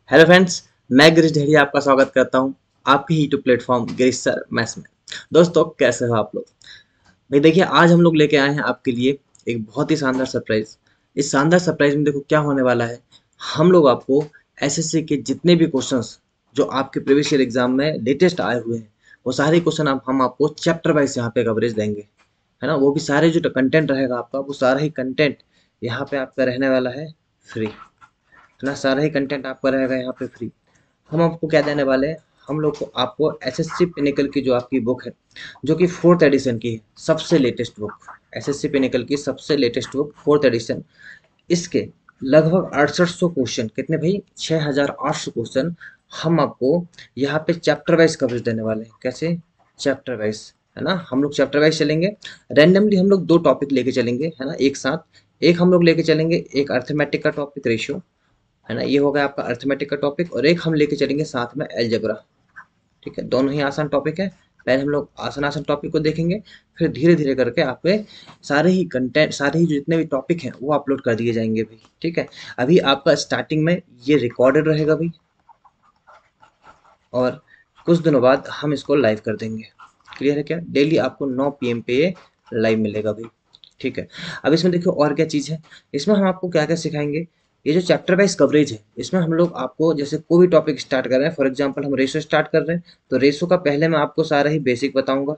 Hello friends, मैं गिरीश ढेरिया आपका स्वागत करता हूं आपके YouTube platform Girish sir maths में। दोस्तों, कैसे हो आप लोग? भाई देखिए, आज हम लोग लेके आए हैं आपके लिए एक बहुत ही शानदार सरप्राइज। इस शानदार सरप्राइज में देखो क्या होने वाला है। हम लोग आपको एसएससी के जितने भी क्वेश्चंस जो आपके प्रीवियस ईयर एग्जाम में लेटेस्ट आए हुए हैं, वो सारे क्वेश्चन हम आपको चैप्टर वाइज यहाँ पे कवरेज देंगे, है ना। वो भी सारे जो कंटेंट रहेगा आपका, वो सारा ही कंटेंट यहाँ पे आपका रहने वाला है फ्री, है ना। सारा ही कंटेंट आपका रहेगा यहाँ पे फ्री। हम आपको क्या देने वाले हैं, हम लोग को आपको एसएससी पिनिकल की जो आपकी बुक है, जो कि फोर्थ एडिशन की है, सबसे लेटेस्ट बुक। एसएससी पिनिकल की सबसे लेटेस्ट बुक, फोर्थ एडिशन। इसके लगभग 6800 क्वेश्चन, कितने भाई, 6800 क्वेश्चन हम आपको यहाँ पे चैप्टर वाइज कवरेज देने वाले हैं। कैसे? चैप्टर वाइज, है ना। हम लोग चैप्टर वाइज चलेंगे। रैंडमली हम लोग दो टॉपिक लेके चलेंगे, है ना, एक साथ। एक हम लोग लेके चलेंगे एक अर्थमेटिक का टॉपिक, रेशियो, है ना, ये हो गया आपका अर्थमेटिक का टॉपिक। और एक हम लेके चलेंगे साथ में अलजेब्रा। ठीक है, दोनों ही आसान टॉपिक है। पहले हम लोग आसान आसान टॉपिक को देखेंगे, फिर धीरे धीरे करके आपके सारे ही कंटेंट, सारे ही जो जितने भी टॉपिक हैं वो अपलोड कर दिए जाएंगे भाई। ठीक है, अभी आपका स्टार्टिंग में ये रिकॉर्डेड रहेगा भाई, और कुछ दिनों बाद हम इसको लाइव कर देंगे। क्लियर है क्या? डेली आपको 9 PM पे ये लाइव मिलेगा भाई। ठीक है, अब इसमें देखिए और क्या चीज़ है। इसमें हम आपको क्या क्या सिखाएंगे। ये जो चैप्टर वाइज कवरेज है, इसमें हम लोग आपको जैसे कोई भी टॉपिक स्टार्ट कर रहे हैं, फॉर एग्जांपल हम रेशो स्टार्ट कर रहे हैं, तो रेशो का पहले मैं आपको सारा ही बेसिक बताऊंगा,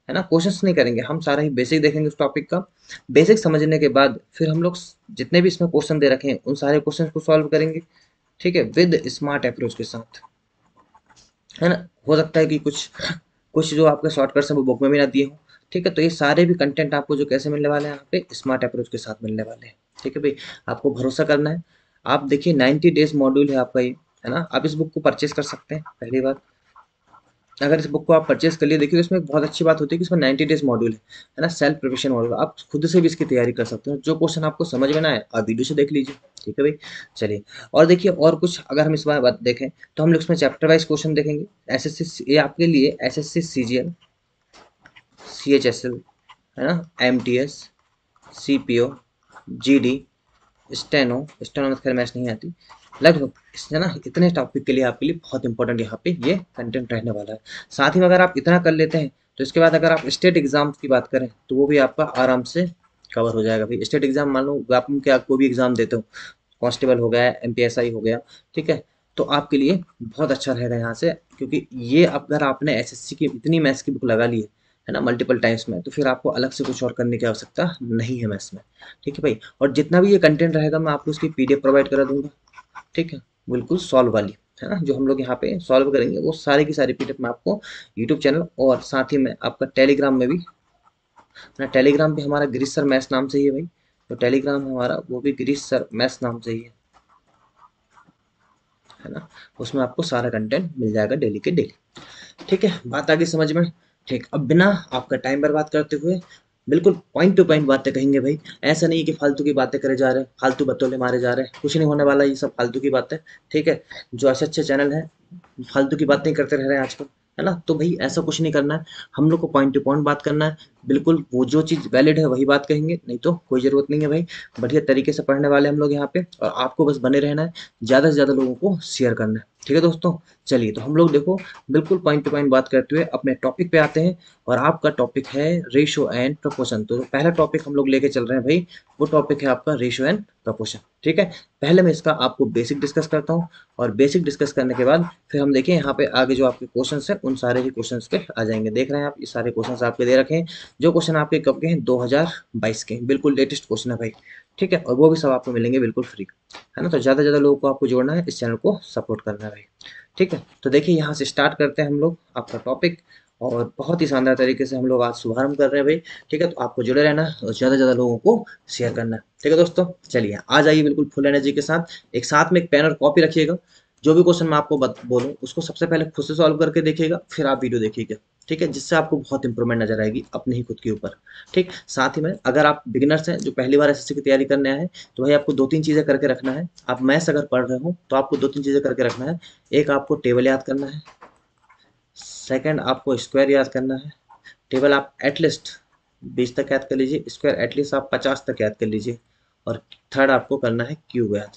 है ना। क्वेश्चंस नहीं करेंगे, हम सारा ही बेसिक देखेंगे उस टॉपिक का। बेसिक समझने के बाद फिर हम लोग जितने भी इसमें क्वेश्चन दे रखे हैं उन सारे क्वेश्चन को सॉल्व करेंगे। ठीक है, विद स्मार्ट अप्रोच के साथ, है ना। हो सकता है कि कुछ कुछ जो आपके शॉर्टकट्स हैं वो बुक में भी ना दिए हों। ठीक है, तो ये सारे भी कंटेंट आपको जो कैसे मिलने वाले हैं यहाँ पे, स्मार्ट अप्रोच के साथ मिलने वाले हैं। ठीक है भाई, आपको भरोसा करना है। आप देखिए 90 डेज मॉड्यूल है आपका ये, है ना। आप इस बुक को परचेज कर सकते हैं। पहली बात, अगर इस बुक को आप परचेज कर लिए, देखिए इसमें एक बहुत अच्छी बात होती है कि इसमें 90 डेज मॉड्यूल है ना, सेल्फ प्रिपरेशन मॉड्यूल। आप खुद से भी इसकी तैयारी कर सकते हो। जो क्वेश्चन आपको समझ में ना आए, आप वीडियो से देख लीजिए। ठीक है भाई, चलिए। और देखिए और कुछ अगर हम इस बार बात देखें, तो हम लोग इसमें चैप्टर वाइज क्वेश्चन देखेंगे। एसएससी, ये आपके लिए एसएससी सीजीएल, सीएचएसएल, है ना, MTS, CPO, GD, steno, steno में खैर मैच नहीं आती, लगभग है ना, इतने टॉपिक के लिए आपके लिए बहुत इंपॉर्टेंट यहाँ पे ये कंटेंट रहने वाला है। साथ ही में अगर आप इतना कर लेते हैं, तो इसके बाद अगर आप स्टेट एग्जाम की बात करें, तो वो भी आपका आराम से कवर हो जाएगा भाई। स्टेट एग्जाम मान लो आप क्या कोई भी एग्जाम देते हो, कांस्टेबल हो गया, एमपीएसआई हो गया, ठीक है, तो आपके लिए बहुत अच्छा रहेगा यहाँ से। क्योंकि ये अगर आपने एसएससी की इतनी मैथ्स की बुक लगा ली है ना, मल्टीपल टाइम्स में, तो फिर आपको अलग से कुछ और करने की आवश्यकता नहीं है मैथ्स में। ठीक है भाई, और जितना भी ये कंटेंट रहेगा मैं आपको उसकी पीडीएफ प्रोवाइड करा दूंगा। ठीक है, बिल्कुल सॉल्व वाली, है ना, जो हम लोग यहाँ पे सॉल्व करेंगे, वो सारी की सारी पीडीएफ मैं आपको यूट्यूब चैनल और साथ ही में आपका टेलीग्राम में भी, ना, टेलीग्राम भी हमारा गिरीश सर मैथ्स नाम से ही है भाई। तो टेलीग्राम हमारा वो भी गिरीश सर मैथ्स नाम से ही है ना। उसमें आपको सारा कंटेंट मिल जाएगा डेली के डेली। ठीक है, बात आगे समझ में? ठीक, अब बिना आपका टाइम बर्बाद करते हुए बिल्कुल पॉइंट टू पॉइंट बातें कहेंगे भाई। ऐसा नहीं कि फालतू की बातें करे जा रहे हैं, फालतू बतौले मारे जा रहे हैं, कुछ नहीं होने वाला ये सब फालतू की बातें। ठीक है, जो अच्छे अच्छे चैनल हैं फालतू की बातें करते रह रहे हैं आजकल, है ना। तो भाई ऐसा कुछ नहीं करना है, हम लोग को पॉइंट टू पॉइंट बात करना है। बिल्कुल वो जो चीज़ वैलिड है वही बात कहेंगे, नहीं तो कोई ज़रूरत नहीं है भाई। बढ़िया तरीके से पढ़ने वाले हम लोग यहाँ पे, और आपको बस बने रहना है, ज़्यादा से ज़्यादा लोगों को शेयर करना है। ठीक है दोस्तों, चलिए तो हम लोग देखो बिल्कुल पॉइंट टू पॉइंट बात करते हुए अपने टॉपिक पे आते हैं। और आपका टॉपिक है रेशो एंड प्रोपोर्शन। तो पहला टॉपिक हम लोग लेके चल रहे हैं भाई, वो टॉपिक है आपका रेशो एंड प्रोपोर्शन। ठीक है, पहले मैं इसका आपको बेसिक डिस्कस करता हूँ, और बेसिक डिस्कस करने के बाद फिर हम देखें यहाँ पे आगे जो आपके क्वेश्चंस हैं उन सारे ही क्वेश्चंस पे आ जाएंगे। देख रहे हैं आप, ये सारे क्वेश्चंस आपके दे रखे हैं। जो क्वेश्चन आपके कब के हैं, 2022 के हैं, बिल्कुल लेटेस्ट क्वेश्चन है भाई। ठीक है, और वो भी सब आपको मिलेंगे बिल्कुल फ्री, है ना। तो ज़्यादा से ज़्यादा लोगों को आपको जोड़ना है, इस चैनल को सपोर्ट करना है भाई। ठीक है, तो देखिए यहाँ से स्टार्ट करते हैं हम लोग आपका टॉपिक, और बहुत ही शानदार तरीके से हम लोग आज शुभारंभ कर रहे हैं भाई। ठीक है, तो आपको जुड़े रहना है और ज़्यादा से ज़्यादा लोगों को शेयर करना है। ठीक है दोस्तों, चलिए आ जाइए बिल्कुल फुल एनर्जी के साथ। एक साथ में एक पेन और कॉपी रखिएगा। जो भी क्वेश्चन मैं आपको बोलूँ उसको सबसे पहले खुद से सॉल्व करके देखिएगा, फिर आप वीडियो देखिएगा। ठीक है, जिससे आपको बहुत इंप्रूवमेंट नजर आएगी अपने ही खुद के ऊपर। ठीक, साथ ही में अगर आप बिगिनर्स हैं जो पहली बार एसएससी की तैयारी करने आए हैं, तो भाई आपको दो तीन चीज़ें करके रखना है। आप मैथ्स अगर पढ़ रहे हो तो आपको दो तीन चीज़ें करके रखना है। एक, आपको टेबल याद करना है। सेकंड, आपको स्क्वायर याद करना है। टेबल आप एटलीस्ट 20 तक याद कर लीजिए, स्क्वायर एटलीस्ट आप 50 तक याद कर लीजिए। और थर्ड, आपको करना है क्यूब याद।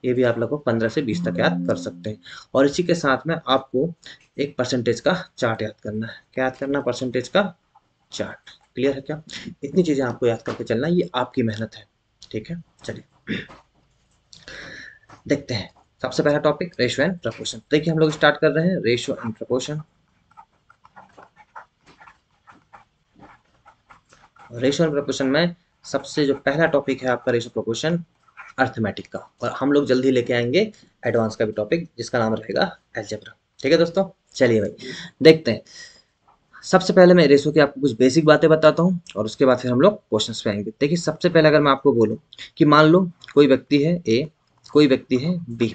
ये भी आप लोग को 15 से 20 तक याद कर सकते हैं। और इसी के साथ में आपको एक परसेंटेज का चार्ट याद करना है। क्या याद करना है? परसेंटेज का चार्ट। क्लियर है क्या? इतनी चीजें आपको याद करके चलना, ये आपकी मेहनत है। ठीक है, चलिए देखते हैं। सबसे पहला टॉपिक रेशियो एंड प्रपोर्शन। देखिए हम लोग स्टार्ट कर रहे हैं ratio and proportion. Ratio and proportion में सबसे जो पहला टॉपिक है आपका रेशियो प्रोपोर्शन अर्थमेटिक का, और हम लोग जल्दी लेके आएंगे एडवांस का भी टॉपिक जिसका नाम रहेगा अलजेब्रा। ठीक है दोस्तों, चलिए भाई देखते हैं। सबसे पहले मैं रेशियो की आपको कुछ बेसिक बातें बताता हूँ और उसके बाद फिर हम लोग क्वेश्चंस पे आएंगे। देखिए सबसे पहले अगर मैं आपको बोलूँ कि मान लो कोई व्यक्ति है ए, कोई व्यक्ति है बी।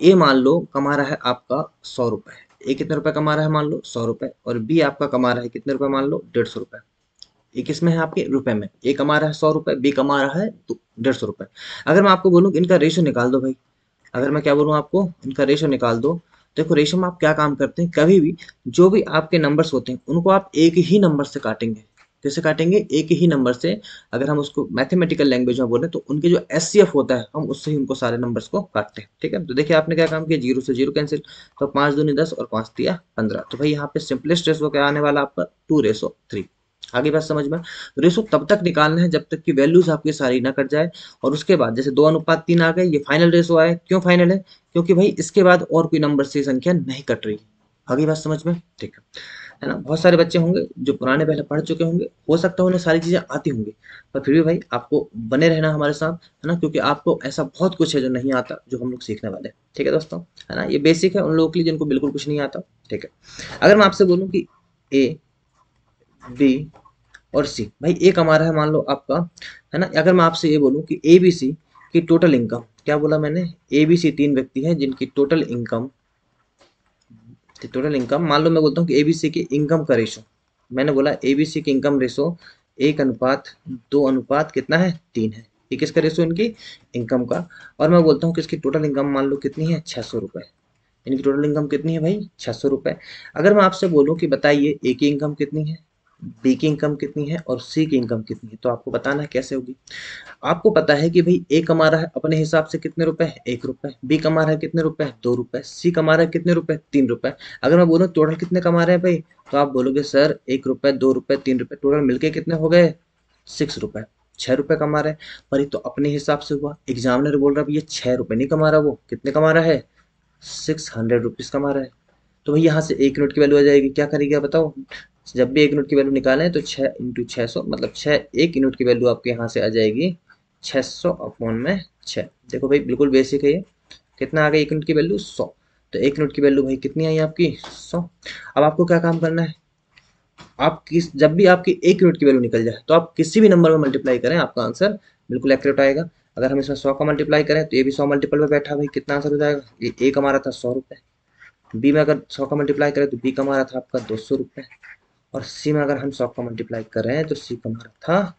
ए मान लो कमा रहा है आपका 100 रुपए। ए कितने रुपए कमा रहा है? मान लो 100 रुपए। और बी आपका कमा रहा है कितने रुपए? मान लो 150 रुपए। ये किसमें है? आपके रुपए में। ए कमा रहा है 100 रुपए, बी कमा रहा है 150 रुपए। अगर मैं आपको बोलूँ कि इनका रेशो निकाल दो भाई, अगर मैं क्या बोलूँ आपको, इनका रेशो निकाल दो। देखो रेशो में आप क्या काम करते हैं, कभी भी जो भी आपके नंबर्स होते हैं उनको आप एक ही नंबर से काटेंगे। कैसे काटेंगे? एक ही नंबर से। अगर हम उसको मैथमेटिकल लैंग्वेज में बोले तो उनके जो एचसीएफ होता है हम उससे ही उनको सारे नंबर्स को काटते हैं। ठीक है, तो देखिए आपने क्या काम किया, जीरो से जीरो कैंसिल, तो 5 दूनी 10 और 5 दिया 15। तो भाई यहाँ पे सिंपलेस्ट रेशो क्या आने वाला आपका? 2:3। आगे बात समझ में? रेशो तब तक निकालना है जब तक कि वैल्यूज आपकी सारी ना कट जाए। और उसके बाद जैसे 2:3 आ गए, ये फाइनल रेशो आए। क्यों फाइनल है? क्योंकि भाई इसके बाद और कोई नंबर से संख्या नहीं कट रही। आगे बात समझ में? ठीक है ना? बहुत सारे बच्चे होंगे जो पुराने पहले पढ़ चुके होंगे, हो सकता है उन्हें सारी चीजें आती होंगी, पर फिर भी भाई आपको बने रहना हमारे साथ, है ना? क्योंकि आपको ऐसा बहुत कुछ है जो नहीं आता, जो हम लोग सीखने वाले हैं। ठीक है दोस्तों, है ना? ये बेसिक है उन लोगों के लिए जिनको बिल्कुल कुछ नहीं आता। ठीक है, अगर मैं आपसे बोलूँ कि ए, बी और सी, भाई ए कमा रहा है मान लो आपका, है ना? अगर मैं आपसे ये बोलूं कि ए बी सी की टोटल इनकम, क्या बोला मैंने? ए बी सी 3 व्यक्ति हैं जिनकी टोटल इनकम मान लो मैं बोलता हूँ कि ए बी सी की इनकम का रेशो, मैंने बोला ए बी सी की इनकम रेशो 1:2 कितना है? 3 है। ये किसका रेशो? इनकी इनकम का। और मैं बोलता हूँ कि इसकी टोटल इनकम मान लो कितनी है? 600 रुपए। इनकी टोटल इनकम कितनी है भाई? 600 रुपए। अगर मैं आपसे बोलूं कि बताइए ए की इनकम कितनी है, बी की इनकम कितनी है और सी की इनकम कितनी है, तो आपको बताना है कैसे होगी। आपको पता है कि भाई ए कमा रहा है अपने हिसाब से कितने रुपए? 1 रुपए। बी कमा रहा है कितने रुपए? 2 रुपए। सी कमा रहा है कितने रुपए? 3 रुपए। अगर मैं बोलूँ टोटल कितने कमा रहे हैं भाई, तो आप बोलोगे सर 1 रुपए, 2 रुपए, 3 रुपए, टोटल मिलके कितने हो गए? 6 रुपए। 6 रुपए कमा रहे हैं। पर ये तो अपने हिसाब से हुआ, एग्जामिनर बोल रहा है ये 6 रुपए नहीं कमा रहा, वो कितने कमा रहा है? 600 रुपीज कमा रहा है। तो भाई यहाँ से 1 यूनिट की वैल्यू आ जाएगी, क्या करेगी आप बताओ? जब भी 1 यूनिट की वैल्यू निकालें तो 6 × 600 मतलब 1 यूनिट की वैल्यू आपके यहाँ से आ जाएगी 600/6। देखो भाई बिल्कुल बेसिक है ये। कितना आ गया 1 यूनिट की वैल्यू? 100। तो 1 यूनिट की वैल्यू भाई कितनी आई आपकी? 100। अब आपको क्या काम करना है, आप किस जब भी आपकी 1 यूनिट की वैल्यू निकल जाए तो आप किसी भी नंबर में मल्टीप्लाई करें, आपका आंसर बिल्कुल एक्यूरेट आएगा। अगर हम इसमें 100 का मल्टीप्लाई करें तो ये भी 100 मल्टीपल में बैठा, भाई कितना आंसर हो जाएगा? ये ए कमा रहा था 100 रुपए, बी में अगर 100 का मल्टीप्लाई करें तो बी कमा रहा था आपका 200 रुपए, और सी में अगर हम 100 का मल्टीप्लाई कर रहे हैं तो सी कमा रहा था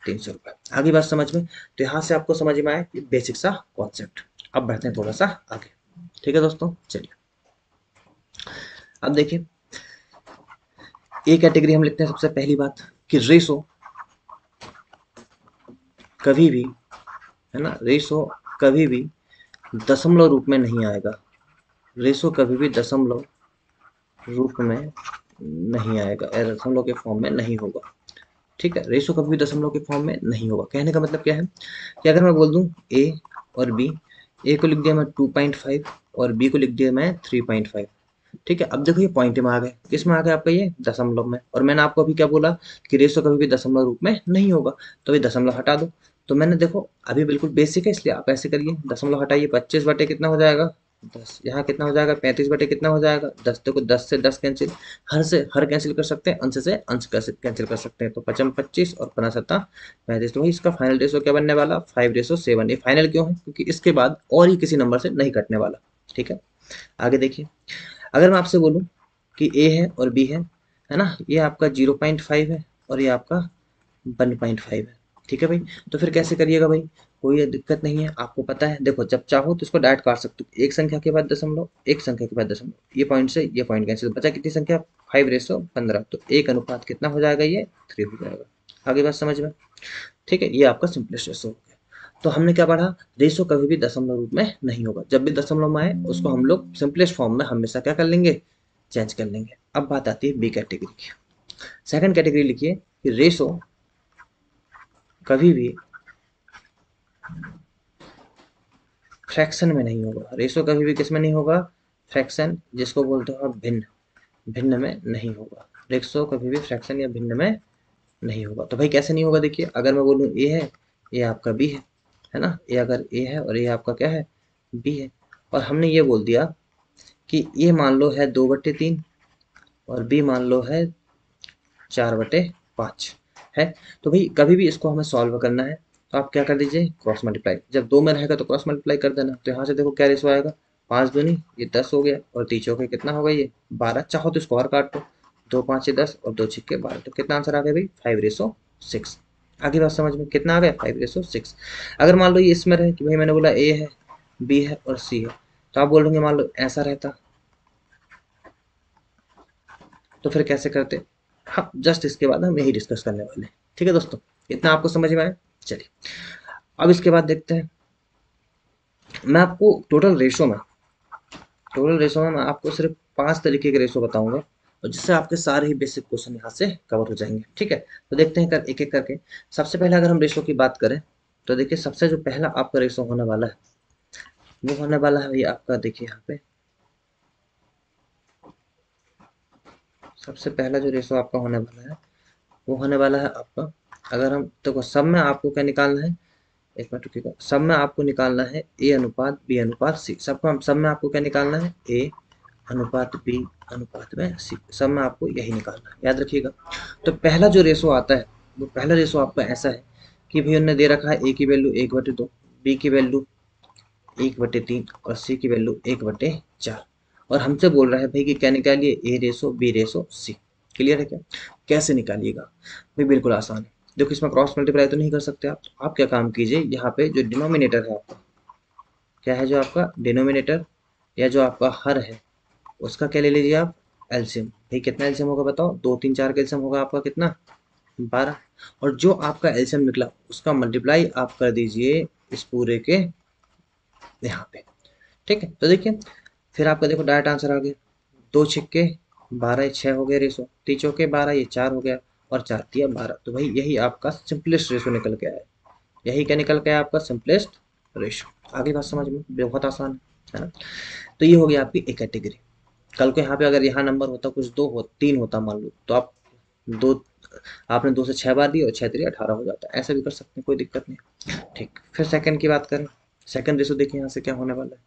300 रुपए। आगे बात समझ में? तो यहाँ से आपको समझ में आया ये बेसिक सा कॉन्सेप्ट। अब बढ़ते हैं थोड़ा सा आगे। ठीक है दोस्तों, चलिए अब देखिए ए कैटेगरी हम लिखते हैं। सबसे पहली बात कि रेशो कभी भी, है ना, रेशो कभी भी दशमलव रूप में नहीं आएगा। रेशो कभी भी दशमलव रूप में नहीं आएगा, या दशमलव के फॉर्म में नहीं होगा। ठीक है, रेशो कभी भी दशमलव के फॉर्म में नहीं होगा। कहने का मतलब क्या है कि अगर मैं बोल दूं ए और बी, ए को लिख दिया मैं 2.5 और बी को लिख दिया मैं 3.5। ठीक है, अब देखो ये पॉइंट में आ गए, किस में आ गए आपका? ये दशमलव में। और मैंने आपको अभी क्या बोला कि रेशो कभी भी दशमलव रूप में नहीं होगा, तो ये दशमलव हटा दो। तो मैंने देखो अभी बिल्कुल बेसिक है इसलिए आप ऐसे करिए, दशमलव हटाइए, 25 बटे कितना हो जाएगा? 10। यहाँ कितना हो जाएगा? 35 बटे कितना हो जाएगा? 10। देखो 10 से 10 कैंसिल, हर से हर कैंसिल कर सकते हैं, अंश से अंश कैंसिल कर सकते हैं। तो 55 25 और 5 35। तो वही इसका फाइनल रेशो क्या बनने वाला? 5:7। ये फाइनल क्यों है? क्योंकि इसके बाद और ही किसी नंबर से नहीं कटने वाला। ठीक है, आगे देखिए। अगर मैं आपसे बोलूं कि ए है और बी है ना, ये आपका 0.5 है और ये आपका 1.5 है। ठीक है भाई, तो फिर कैसे करिएगा भाई? कोई दिक्कत नहीं है, आपको पता है। देखो जब चाहो तो इसको डायरेक्ट काट सकते हो, एक संख्या के बाद दशमलव, एक संख्या के बाद दशमलव, ये पॉइंट से ये पॉइंट कैंसिल, बचा कितनी संख्या? 5:15। तो एक अनुपात कितना हो जाएगा? ये 3 हो जाएगा। आगे बात समझ में? ठीक है, ये आपका सिंपलेस्ट रेशो हो गया। तो हमने क्या पढ़ा, रेशो कभी भी दशमलव रूप में नहीं होगा, जब भी दशमलव में आए उसको हम लोग सिंपलेस्ट फॉर्म में हमेशा क्या कर लेंगे, चेंज कर लेंगे। अब बात आती है बी कैटेगरी की। सेकंड कैटेगरी लिखिए कि रेशो कभी भी फ्रैक्शन में नहीं होगा। रेशो कभी भी किस में नहीं होगा, फ्रैक्शन, जिसको बोलते हो आप भिन्न, भिन्न में नहीं होगा। रेशो कभी भी फ्रैक्शन या भिन्न में नहीं होगा। तो भाई कैसे नहीं होगा, देखिए अगर मैं बोलूँ ए है, ये आपका बी है ना, ये अगर ए है और ये आपका क्या है, बी है, और हमने ये बोल दिया कि ये मान लो है 2/3 और बी मान लो है 4/5 है। तो भाई कभी भी इसको हमें सॉल्व करना है तो आप क्या कर दीजिए, क्रॉस मल्टीप्लाई। जब दो में रहेगा तो क्रॉस मल्टीप्लाई कर देना। तो यहाँ से देखो क्या रेशो आएगा, 5 दूनी ये 10 हो गया, और तीन चौके कितना होगा ये 12। चाहो तो इसको और काट दो, 2 5 10 और 2 6 12। तो कितना आंसर आ गया भाई, 5/6। आगे बात समझ में, कितना आ गया, 5/6। अगर मान लो ये इसमें रहे कि भाई मैंने बोला ए है, बी है और सी है, तो आप बोलेंगे मान लो ऐसा रहता, तो फिर कैसे करते। हाँ, जस्ट इसके बाद हम यही डिस्कस करने वाले हैं। ठीक है दोस्तों, इतना आपको समझ में आया। चलिए अब इसके बाद देखते हैं, मैं आपको टोटल रेशो में मैं आपको सिर्फ 5 तरीके के रेशो बताऊंगा, और जिससे आपके सारे ही बेसिक क्वेश्चन यहाँ से कवर हो जाएंगे। ठीक है, तो देखते हैं एक एक करके। सबसे पहले अगर हम रेशो की बात करें तो देखिए सबसे जो पहला आपका रेशो होने वाला है वो होने वाला है भाई आपका, देखिए यहाँ पे सबसे पहला जो रेशो आपका होने वाला है वो होने वाला है आपका, अगर हम देखो सब में आपको क्या निकालना है, एक मिनट रुकिएगा, सब में आपको निकालना है ए अनुपात बी अनुपात सी। सब में आपको क्या निकालना है, ए अनुपात बी अनुपात में सी, सब में आपको यही निकालना है, याद रखिएगा। तो पहला जो रेशो आता है वो पहला रेशो आपका ऐसा है कि भाई उन्होंने दे रखा है ए की वैल्यू 1/2, बी की वैल्यू 1/3 और सी की वैल्यू 1/4, और हमसे बोल रहा है भाई कि क्या निकालिए, ए रेशो बी रेशो सी। क्लियर है क्या, कैसे निकालिएगा भाई, बिल्कुल आसान है। देखो इसमें क्रॉस मल्टीप्लाई तो नहीं कर सकते आप, तो आप क्या काम कीजिए, यहाँ पे जो डिनोमिनेटर है आपका, क्या है जो आपका डिनोमिनेटर या जो आपका हर है, उसका क्या ले लीजिए आप, एलसीएम। भाई कितना एलसीएम होगा बताओ, 2 3 4 का एलसीएम होगा आपका कितना, 12। और जो आपका एलसीएम निकला उसका मल्टीप्लाई आप कर दीजिए इस पूरे के यहाँ पे। ठीक है, तो देखिए फिर आपका देखो डायरेक्ट आंसर आ गया, 2 6 12, ये 6 हो गया रेशो, 3 चौके 12, ये 4 हो गया, और 4 तिया 12। तो भाई यही आपका सिंपलेस्ट रेशो निकल के आया, यही क्या निकल के आया आपका, सिंपलेस्ट रेशो। आगे बात समझ में, बहुत आसान है ना। तो ये हो गया आपकी एक कैटेगरी। कल को यहाँ पे अगर यहाँ नंबर होता कुछ 2 हो 3 होता मान लो, तो आप दो, आपने 2 से 6 बार दिया और 6 3 18 हो जाता, ऐसा भी कर सकते हैं, कोई दिक्कत नहीं। ठीक, फिर सेकंड की बात करें, सेकंड रेशो देखिए यहाँ से क्या होने वाला है।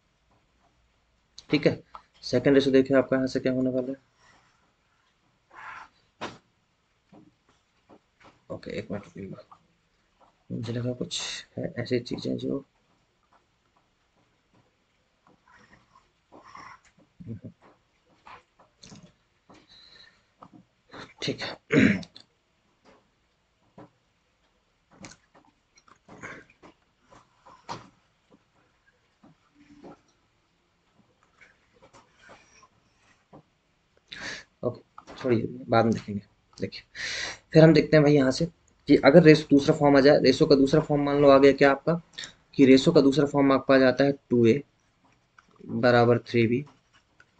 ठीक है, सेकंड रेशो देखिए आपका यहाँ से क्या होने वाला है। ओके एक मिनट रुकिएगा, मुझे लगा कुछ है ऐसी चीजें जो, ठीक है। ओके छोड़िए, बाद में देखेंगे। देखिए फिर हम देखते हैं भाई यहाँ से कि अगर रेशो दूसरा फॉर्म आ जाए, रेशो का दूसरा फॉर्म मान लो आ गया क्या आपका, कि रेशो का दूसरा फॉर्म आपका आ जाता है 2a बराबर 3b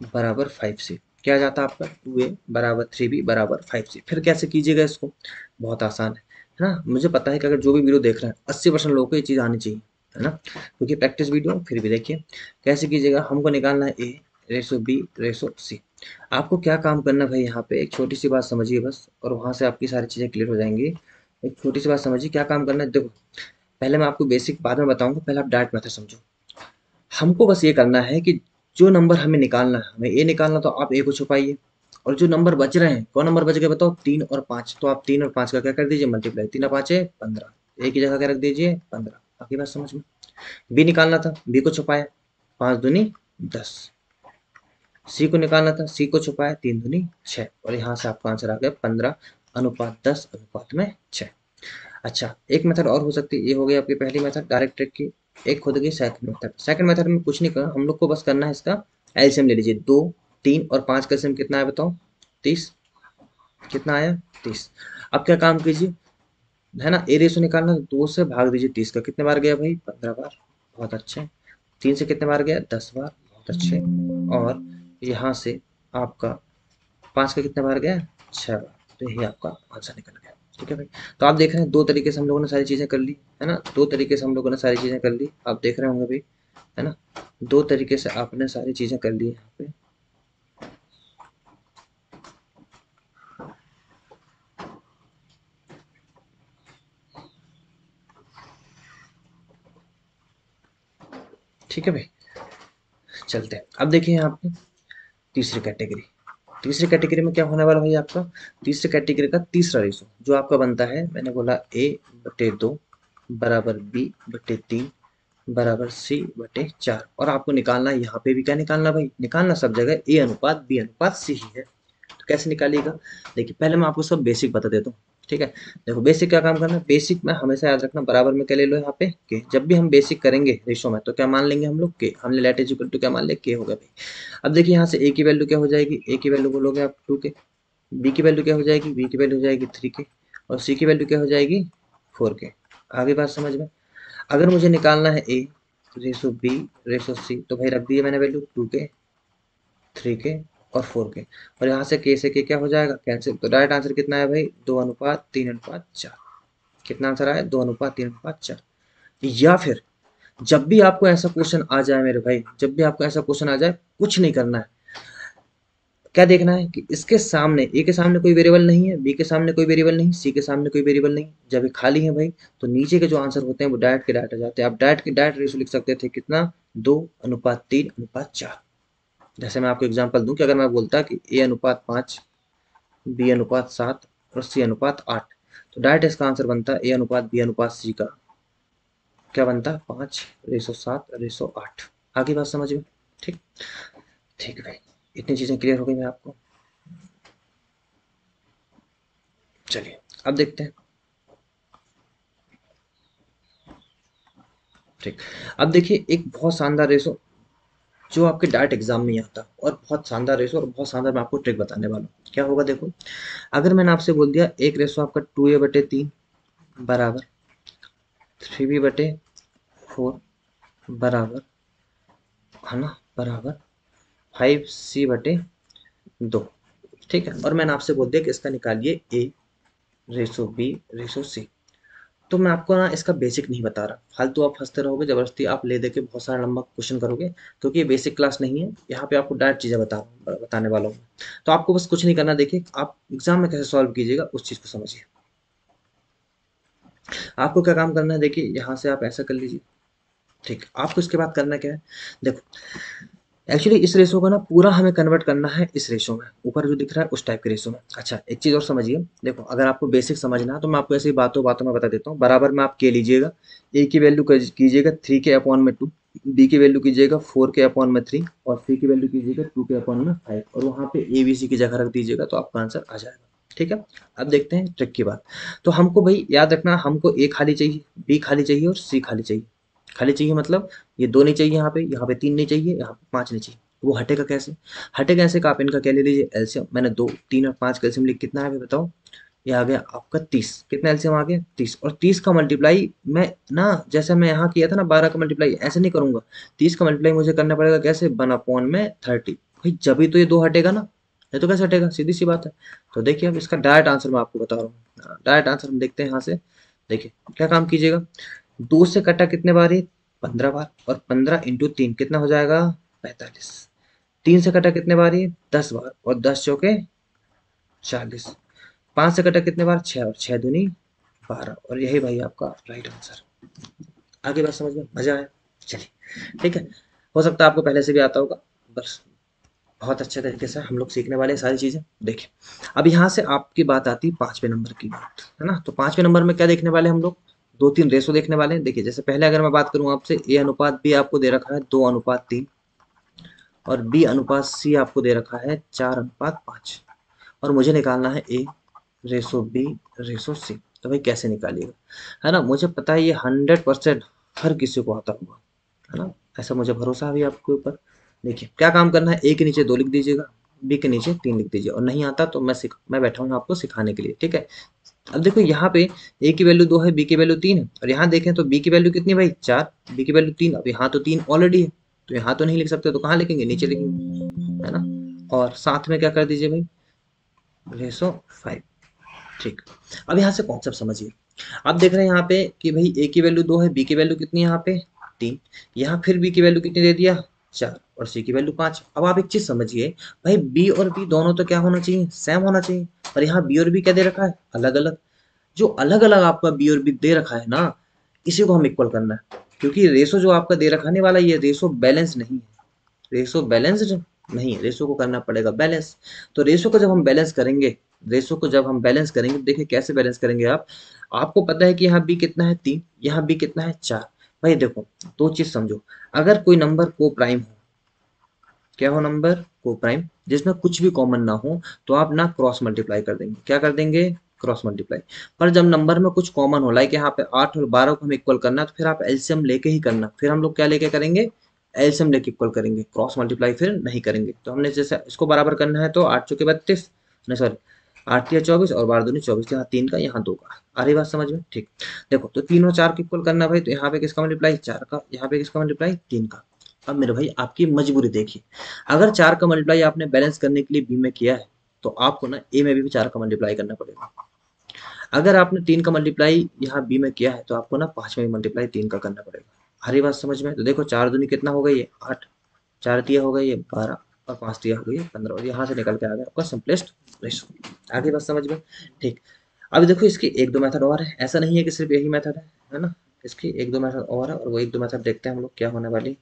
बराबर 5c। क्या जाता है आपका, 2a बराबर 3b बराबर 5c। फिर कैसे कीजिएगा इसको, बहुत आसान है ना। मुझे पता है कि अगर जो भी वीडियो देख रहे हैं 80% लोगों को ये चीज़ आनी चाहिए, है ना, क्योंकि प्रैक्टिस वीडियो। फिर भी देखिए कैसे कीजिएगा, हमको निकालना है ए रेशो बी रेशो सी। आपको क्या काम करना है भाई, यहाँ पे एक छोटी सी बात समझिए बस, और वहां से आपकी सारी चीज़ें क्लियर हो जाएंगी। एक छोटी सी बात समझिए, क्या काम करना है, देखो पहले मैं आपको बेसिक बाद में बताऊंगा, पहले आप डायरेक्ट मेथड समझो। हमको बस ये करना है कि जो नंबर हमें निकालना है, हमें ए निकालना, तो आप ए को छुपाइए, और जो नंबर बच रहे हैं, कौन नंबर बच गए बताओ, 3 और 5, तो आप 3 और 5 का क्या कर दीजिए, मल्टीप्लाई, 3 और 5 15, ए की जगह क्या रख दीजिए 15। आपकी बात समझ में। बी निकालना था, बी को छुपाया, 5 दूनी 10। सी को निकालना था, सी को छुपाया, 3 दूनी 6, और यहाँ से आपका आंसर आ गया 15:10:6। अच्छा एक मेथड और हो सकती है, ये हो गई आपकी पहली मेथड डायरेक्ट ट्रिक की। एक खुद की सेकंड मेथड, सेकंड मेथड में कुछ नहीं करना हम लोग को, बस करना है इसका एलसीएम ले लीजिए। 2 3 और 5 का एलसीएम कितना है बताओ, 30। कितना आया, 30। अब क्या काम कीजिए, है ना। ए रेशो निकालना, 2 से भाग दीजिए 30 का, कितने बार गया भाई, 15 बार, बहुत अच्छे। 3 से कितने बार गया, 10 बार, बहुत अच्छे। और यहाँ से आपका 5 का कितने बार गया, 6 बार। तो यही आपका आंसर निकल गया। ठीक है भाई। तो आप देख रहे हैं 2 तरीके से हम लोगों ने सारी चीजें कर ली, है ना। 2 तरीके से हम लोगों ने सारी चीजें कर ली, आप देख रहे होंगे भाई, है ना। 2 तरीके से आपने सारी चीजें कर ली यहाँ पे। ठीक है भाई, चलते हैं। अब देखिए यहाँ पे तीसरी कैटेगरी। तीसरी कैटेगरी में क्या होने वाला भाई आपका, तीसरी कैटेगरी का तीसरा रेशो जो आपका बनता है, मैंने बोला A/2 बराबर B/3 बराबर C/4। और आपको निकालना है यहाँ पे भी, क्या निकालना भाई, निकालना सब जगह A/B/C ही है। तो कैसे निकालिएगा, देखिए पहले मैं आपको सब बेसिक बता देता हूँ। ठीक है, देखो बेसिक क्या काम करना है, बेसिक में हमेशा याद रखना बराबर में क्या ले लो यहाँ पे के। जब भी हम बेसिक करेंगे रेशो में तो क्या मान लेंगे हम लोग के, हमने लेट इज इक्वल टू क्या मान लिया, के हो गया भाई। अब देखिए यहाँ से ए की वैल्यू क्या हो जाएगी, ए की वैल्यू बोलोगे आप 2 के, बी की वैल्यू क्या हो जाएगी, बी की वैल्यू हो जाएगी 3 के, और सी की वैल्यू क्या हो जाएगी 4 के। आगे बात समझ में। अगर मुझे निकालना है ए रेशो बी रेशो सी, तो भाई रख दिए मैंने वैल्यू 2 के, 3 के और 4 के। और यहाँ से के क्या हो जाएगा, कैंसिल। तो डायरेक्ट आंसर कितना है भाई, 2:3:4। कितना आंसर आया, 2:3:4। या फिर जब भी आपको ऐसा क्वेश्चन आ जाए मेरे भाई, जब भी आपको ऐसा क्वेश्चन आ जाए, कुछ नहीं करना है। क्या देखना है कि इसके सामने, ए के सामने कोई वेरिएबल नहीं है, बी के सामने कोई वेरिएबल नहीं, सी के सामने कोई वेरिएबल नहीं, जब ये खाली है भाई, तो नीचे के जो आंसर होते हैं वो डायरेक्ट के डायरेक्ट आ जाते हैं। आप डायरेक्ट के डायरेक्ट रेशो लिख सकते थे कितना, 2:3:4। जैसे मैं आपको एग्जांपल दूं कि अगर मैं बोलता कि A/5, B/7 और C/8, तो डायरेक्ट इसका आंसर बनता A/B/C का क्या बनता, 5:7:8। आगे बात समझ में। ठीक, ठीक है भाई, इतनी चीजें क्लियर हो गई मैं आपको। चलिए अब देखते हैं। ठीक, अब देखिए एक बहुत शानदार रेशो जो आपके डायरेक्ट एग्जाम में ही आता है, और बहुत शानदार रेशो, और बहुत शानदार मैं आपको ट्रिक बताने वाला हूँ। क्या होगा देखो, अगर मैंने आपसे बोल दिया एक रेशो आपका 2A/3 बराबर 3B/4 बराबर, है ना, बराबर 5C/2। ठीक है, और मैंने आपसे बोल दिया कि इसका निकालिए A/B/C। तो मैं आपको ना इसका बेसिक नहीं बता रहा, फालतू आप फंसते रहोगे, जबरदस्ती आप ले दे के बहुत सारा लंबा क्वेश्चन करोगे, क्योंकि ये बेसिक क्लास नहीं है। यहाँ पे आपको डायरेक्ट चीज़ें बताने वाला हूँ। तो आपको बस कुछ नहीं करना, देखिए आप एग्जाम में कैसे सॉल्व कीजिएगा उस चीज़ को समझिए। आपको क्या काम करना है, देखिए यहाँ से आप ऐसा कर लीजिए। ठीक, आपको इसके बाद करना क्या है, देखो एक्चुअली इस रेशो को ना पूरा हमें कन्वर्ट करना है इस रेशो में, ऊपर जो दिख रहा है उस टाइप के रेशो में। अच्छा एक चीज़ और समझिए, देखो अगर आपको बेसिक समझना है तो मैं आपको ऐसी बातों बातों में बता देता हूँ। बराबर में आप के लीजिएगा, ए की वैल्यू कीजिएगा 3 के/2, बी की वैल्यू कीजिएगा 4 के/3, और सी की वैल्यू कीजिएगा 2 के/5, और वहाँ पे ए बी सी की जगह रख दीजिएगा, तो आपका आंसर आ जाएगा। ठीक है, अब देखते हैं ट्रिक की बात। तो हमको भाई याद रखना, हमको ए खाली चाहिए, बी खाली चाहिए और सी खाली चाहिए। खाली चाहिए मतलब ये 2 नहीं चाहिए, यहाँ पे 3 नहीं चाहिए, यहाँ पे 5 नहीं चाहिए। वो हटेगा कैसे, हटेगा ऐसे कि आप इनका क्या ले लीजिए, एलसीएम। मैंने 2, 3 और 5 का एलसीएम लिख, कितना है अभी बताओ, ये आ गया आपका 30। कितना एलसीएम आ गया, 30। और 30 का मल्टीप्लाई मैं ना, जैसे मैं यहाँ किया था ना 12 का मल्टीप्लाई, ऐसे नहीं करूंगा। 30 का मल्टीप्लाई मुझे करना पड़ेगा कैसे, 1/30। भाई जब भी तो ये 2 हटेगा ना, ये तो कैसे हटेगा, सीधी सी बात है। तो देखिए अब इसका डायरेक्ट आंसर मैं आपको बता रहा हूँ, डायरेक्ट आंसर हम देखते हैं यहाँ से। देखिए क्या काम कीजिएगा, 2 से कटा कितने बार, ये 15 बार, और 15 × 3 कितना हो जाएगा, 45। 3 से कटा कितने बार, ये 10 बार, और 10 × 4 = 40। 5 से कटा कितने बार, 6, और 6 दूनी 12। और यही भाई आपका राइट आंसर। आगे बात समझ में, मजा आया। चलिए ठीक है, हो सकता है आपको पहले से भी आता होगा, बस बहुत अच्छे तरीके से हम लोग सीखने वाले हैं सारी चीजें। देखिए अब यहाँ से आपकी बात आती है 5वें नंबर की बात, है ना। तो 5वें नंबर में क्या देखने वाले हम लोग, 2-3 रेशो देखने वाले हैं। देखिए जैसे पहले अगर मैं बात करूँ आपसे, A/B आपको दे रखा है 2:3, और B/C आपको दे रखा है 4:5, और मुझे निकालना है A/B/C। तो भाई कैसे निकालिएगा, है ना। मुझे पता है ये 100% हर किसी को आता होगा, है ना, ऐसा मुझे भरोसा है भी आपके ऊपर। देखिए क्या काम करना है, ए के नीचे 2 लिख दीजिएगा, बी के नीचे 3 लिख दीजिए, और नहीं आता तो मैं बैठा हूँ आपको सिखाने के लिए। ठीक है, अब देखो यहाँ पे ए की वैल्यू 2 है, बी की वैल्यू 3 है, और यहाँ देखें तो बी की वैल्यू कितनी भाई 4, बी की वैल्यू 3। अब यहाँ तो 3 ऑलरेडी है, तो यहाँ तो नहीं लिख सकते, तो कहाँ लिखेंगे, नीचे लिखेंगे, है ना। और साथ में क्या कर दीजिए भाई, रेशो 5। ठीक। अब यहाँ से कॉन्सेप्ट समझिए। आप देख रहे हैं यहाँ पे कि भाई ए की वैल्यू 2 है, बी की वैल्यू कितनी है यहाँ पे 3, यहाँ फिर बी की वैल्यू कितनी दे दिया 4, और सी की वैल्यू 5। अब आप एक चीज समझिए भाई, बी और बी दोनों तो क्या होना चाहिए, सेम होना चाहिए, और यहाँ बी और बी क्या दे रखा है, अलग अलग। जो अलग अलग आपका बी और बी दे रखा है ना, इसी को हम इक्वल करना है, क्योंकि रेशो जो आपका दे रखाने वाला ये रेशो बैलेंस नहीं है, रेशो बैलेंस्ड नहीं है, रेशो को करना पड़ेगा बैलेंस। तो रेशो को जब हम बैलेंस करेंगे, रेशो को जब हम बैलेंस करेंगे, देखिए कैसे बैलेंस करेंगे आप। आपको पता है कि यहाँ बी कितना है 3, यहाँ बी कितना है 4। भाई देखो, दो चीज समझो, अगर कोई नंबर को प्राइम हो, क्या हो नंबर को प्राइम, जिसमें कुछ भी कॉमन ना हो, तो आप ना क्रॉस मल्टीप्लाई कर देंगे, क्या कर देंगे, क्रॉस मल्टीप्लाई। पर जब नंबर में कुछ कॉमन हो, लाइक यहाँ पे 8 और 12 को हम इक्वल करना है, तो फिर आप एलसीएम लेके ही करना, फिर हम लोग क्या लेके करेंगे, एलसीएम लेके इक्वल करेंगे, क्रॉस मल्टीप्लाई फिर नहीं करेंगे। तो हमने जैसे इसको बराबर करना है, तो 8 चौके 32, नहीं सॉरी 8 या 24 और 12 दूनी 24, यहाँ 3 का यहाँ 2 का। आ रही बात समझ में, ठीक। देखो तो 3 और 4 को इक्वल करना है भाई, तो यहाँ पे किसका मल्टीप्लाई 4 का, यहाँ पे किसका मल्टीप्लाई 3 का। अब मेरे भाई आपकी मजबूरी देखिए, अगर 4 का मल्टीप्लाई आपने बैलेंस करने के लिए बी में किया है, तो आपको ना ए में भी 4 का मल्टीप्लाई करना पड़ेगा। अगर आपने 3 का मल्टीप्लाई यहाँ बी में किया है, तो आपको ना 5 में भी मल्टीप्लाई 3 का करना पड़ेगा। हरी बात समझ में, तो देखो 4 दूनी कितना हो गई है 8, 4 दिया हो गई है 12, और 5 दिया हो गई है 15, और यहाँ से निकल के आ गया आपका सिंपलेस्ट रेशो। आगे बात समझ में, ठीक। अब देखो इसकी एक दो मेथड और है, ऐसा नहीं है कि सिर्फ यही मेथड है ना, इसकी एक दो मेथड और है, और वो एक दो मेथड देखते हैं हम लोग क्या होने वाली।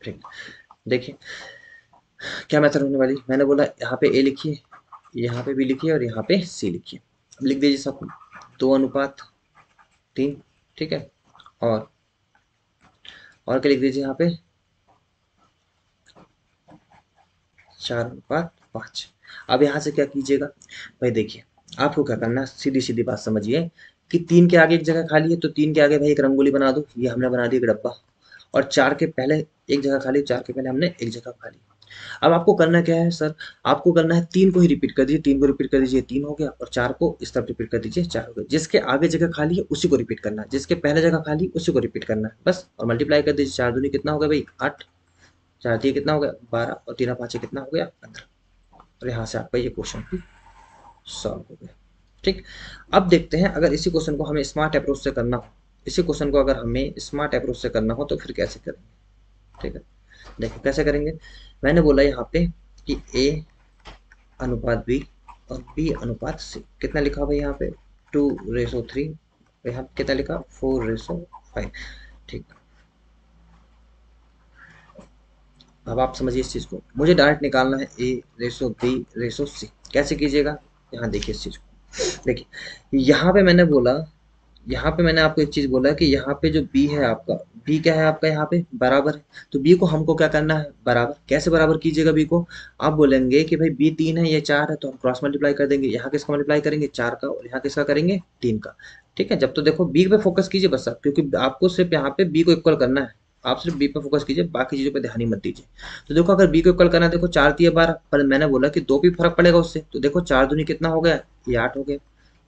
ठीक, देखिए क्या मेथड होने वाली, मैंने बोला यहाँ पे ए लिखिए, यहाँ पे बी लिखिए, और यहाँ पे सी लिखिए। अब लिख दीजिए सब, 2:3, ठीक है। और क्या लिख दीजिए यहाँ पे, 4:5। अब यहाँ से क्या कीजिएगा भाई, देखिए आपको क्या करना है, सीधी सीधी बात समझिए कि 3 के आगे एक जगह खाली है, तो 3 के आगे भाई एक रंगोली बना दो, ये हमने बना दी एक डब्बा। और 4 के पहले एक जगह खाली, 4 के पहले हमने एक जगह खाली। अब आपको करना क्या है सर, आपको करना है 3 को ही रिपीट कर दीजिए, 3 को रिपीट कर दीजिए 3 हो गया, और 4 को इस तरफ रिपीट कर दीजिए 4 हो गया। जिसके आगे जगह खाली है उसी को रिपीट करना है, जिसके पहले जगह खाली उसी को रिपीट करना है बस, और मल्टीप्लाई कर दीजिए। 4 दूनी कितना हो गया भाई 8, 4 दिए कितना हो गया 12, और 3 5 कितना हो गया 15। और यहाँ से आपका ये क्वेश्चन भी सॉल्व हो गया, ठीक। अब देखते हैं, अगर इसी क्वेश्चन को हमें स्मार्ट अप्रोच से करना हो, इसी क्वेश्चन को अगर हमें स्मार्ट अप्रोच से करना हो, तो फिर कैसे करेंगे, ठीक है। देखो कैसे करेंगे, मैंने बोला यहाँ पे कि ए अनुपात बी और बी अनुपात सी, कितना लिखा भाई यहाँ पे 2:3, यहाँ पे कितना लिखा 4:5, ठीक। अब आप समझिए इस चीज़ को, मुझे डायरेक्ट निकालना है ए रेशो बी रेशो सी, कैसे कीजिएगा, यहाँ देखिए इस चीज़ को। देखिए यहाँ पे मैंने बोला, यहाँ पे मैंने आपको एक चीज़ बोला कि यहाँ पे जो बी है आपका, बी क्या है आपका यहाँ पे बराबर है, तो बी को हमको क्या करना है बराबर। कैसे बराबर कीजिएगा बी को, आप बोलेंगे कि भाई बी 3 है ये 4 है, तो हम क्रॉस मल्टीप्लाई कर देंगे, यहाँ किसका मल्टीप्लाई करेंगे 4 का, और यहाँ किसका करेंगे 3 का, ठीक है। जब तो देखो बी पे फोकस कीजिए बस आप, क्योंकि आपको सिर्फ यहाँ पे बी को इक्वल करना है, आप सिर्फ बी पे फोकस कीजिए, बाकी चीज़ों पे ध्यान ही मत दीजिए। तो देखो अगर बी को इक्वल करना है, देखो 4 दिए 12, पर मैंने बोला कि 2 भी फर्क पड़ेगा उससे, तो देखो 4 दूनी कितना हो गया ये 8 हो गया,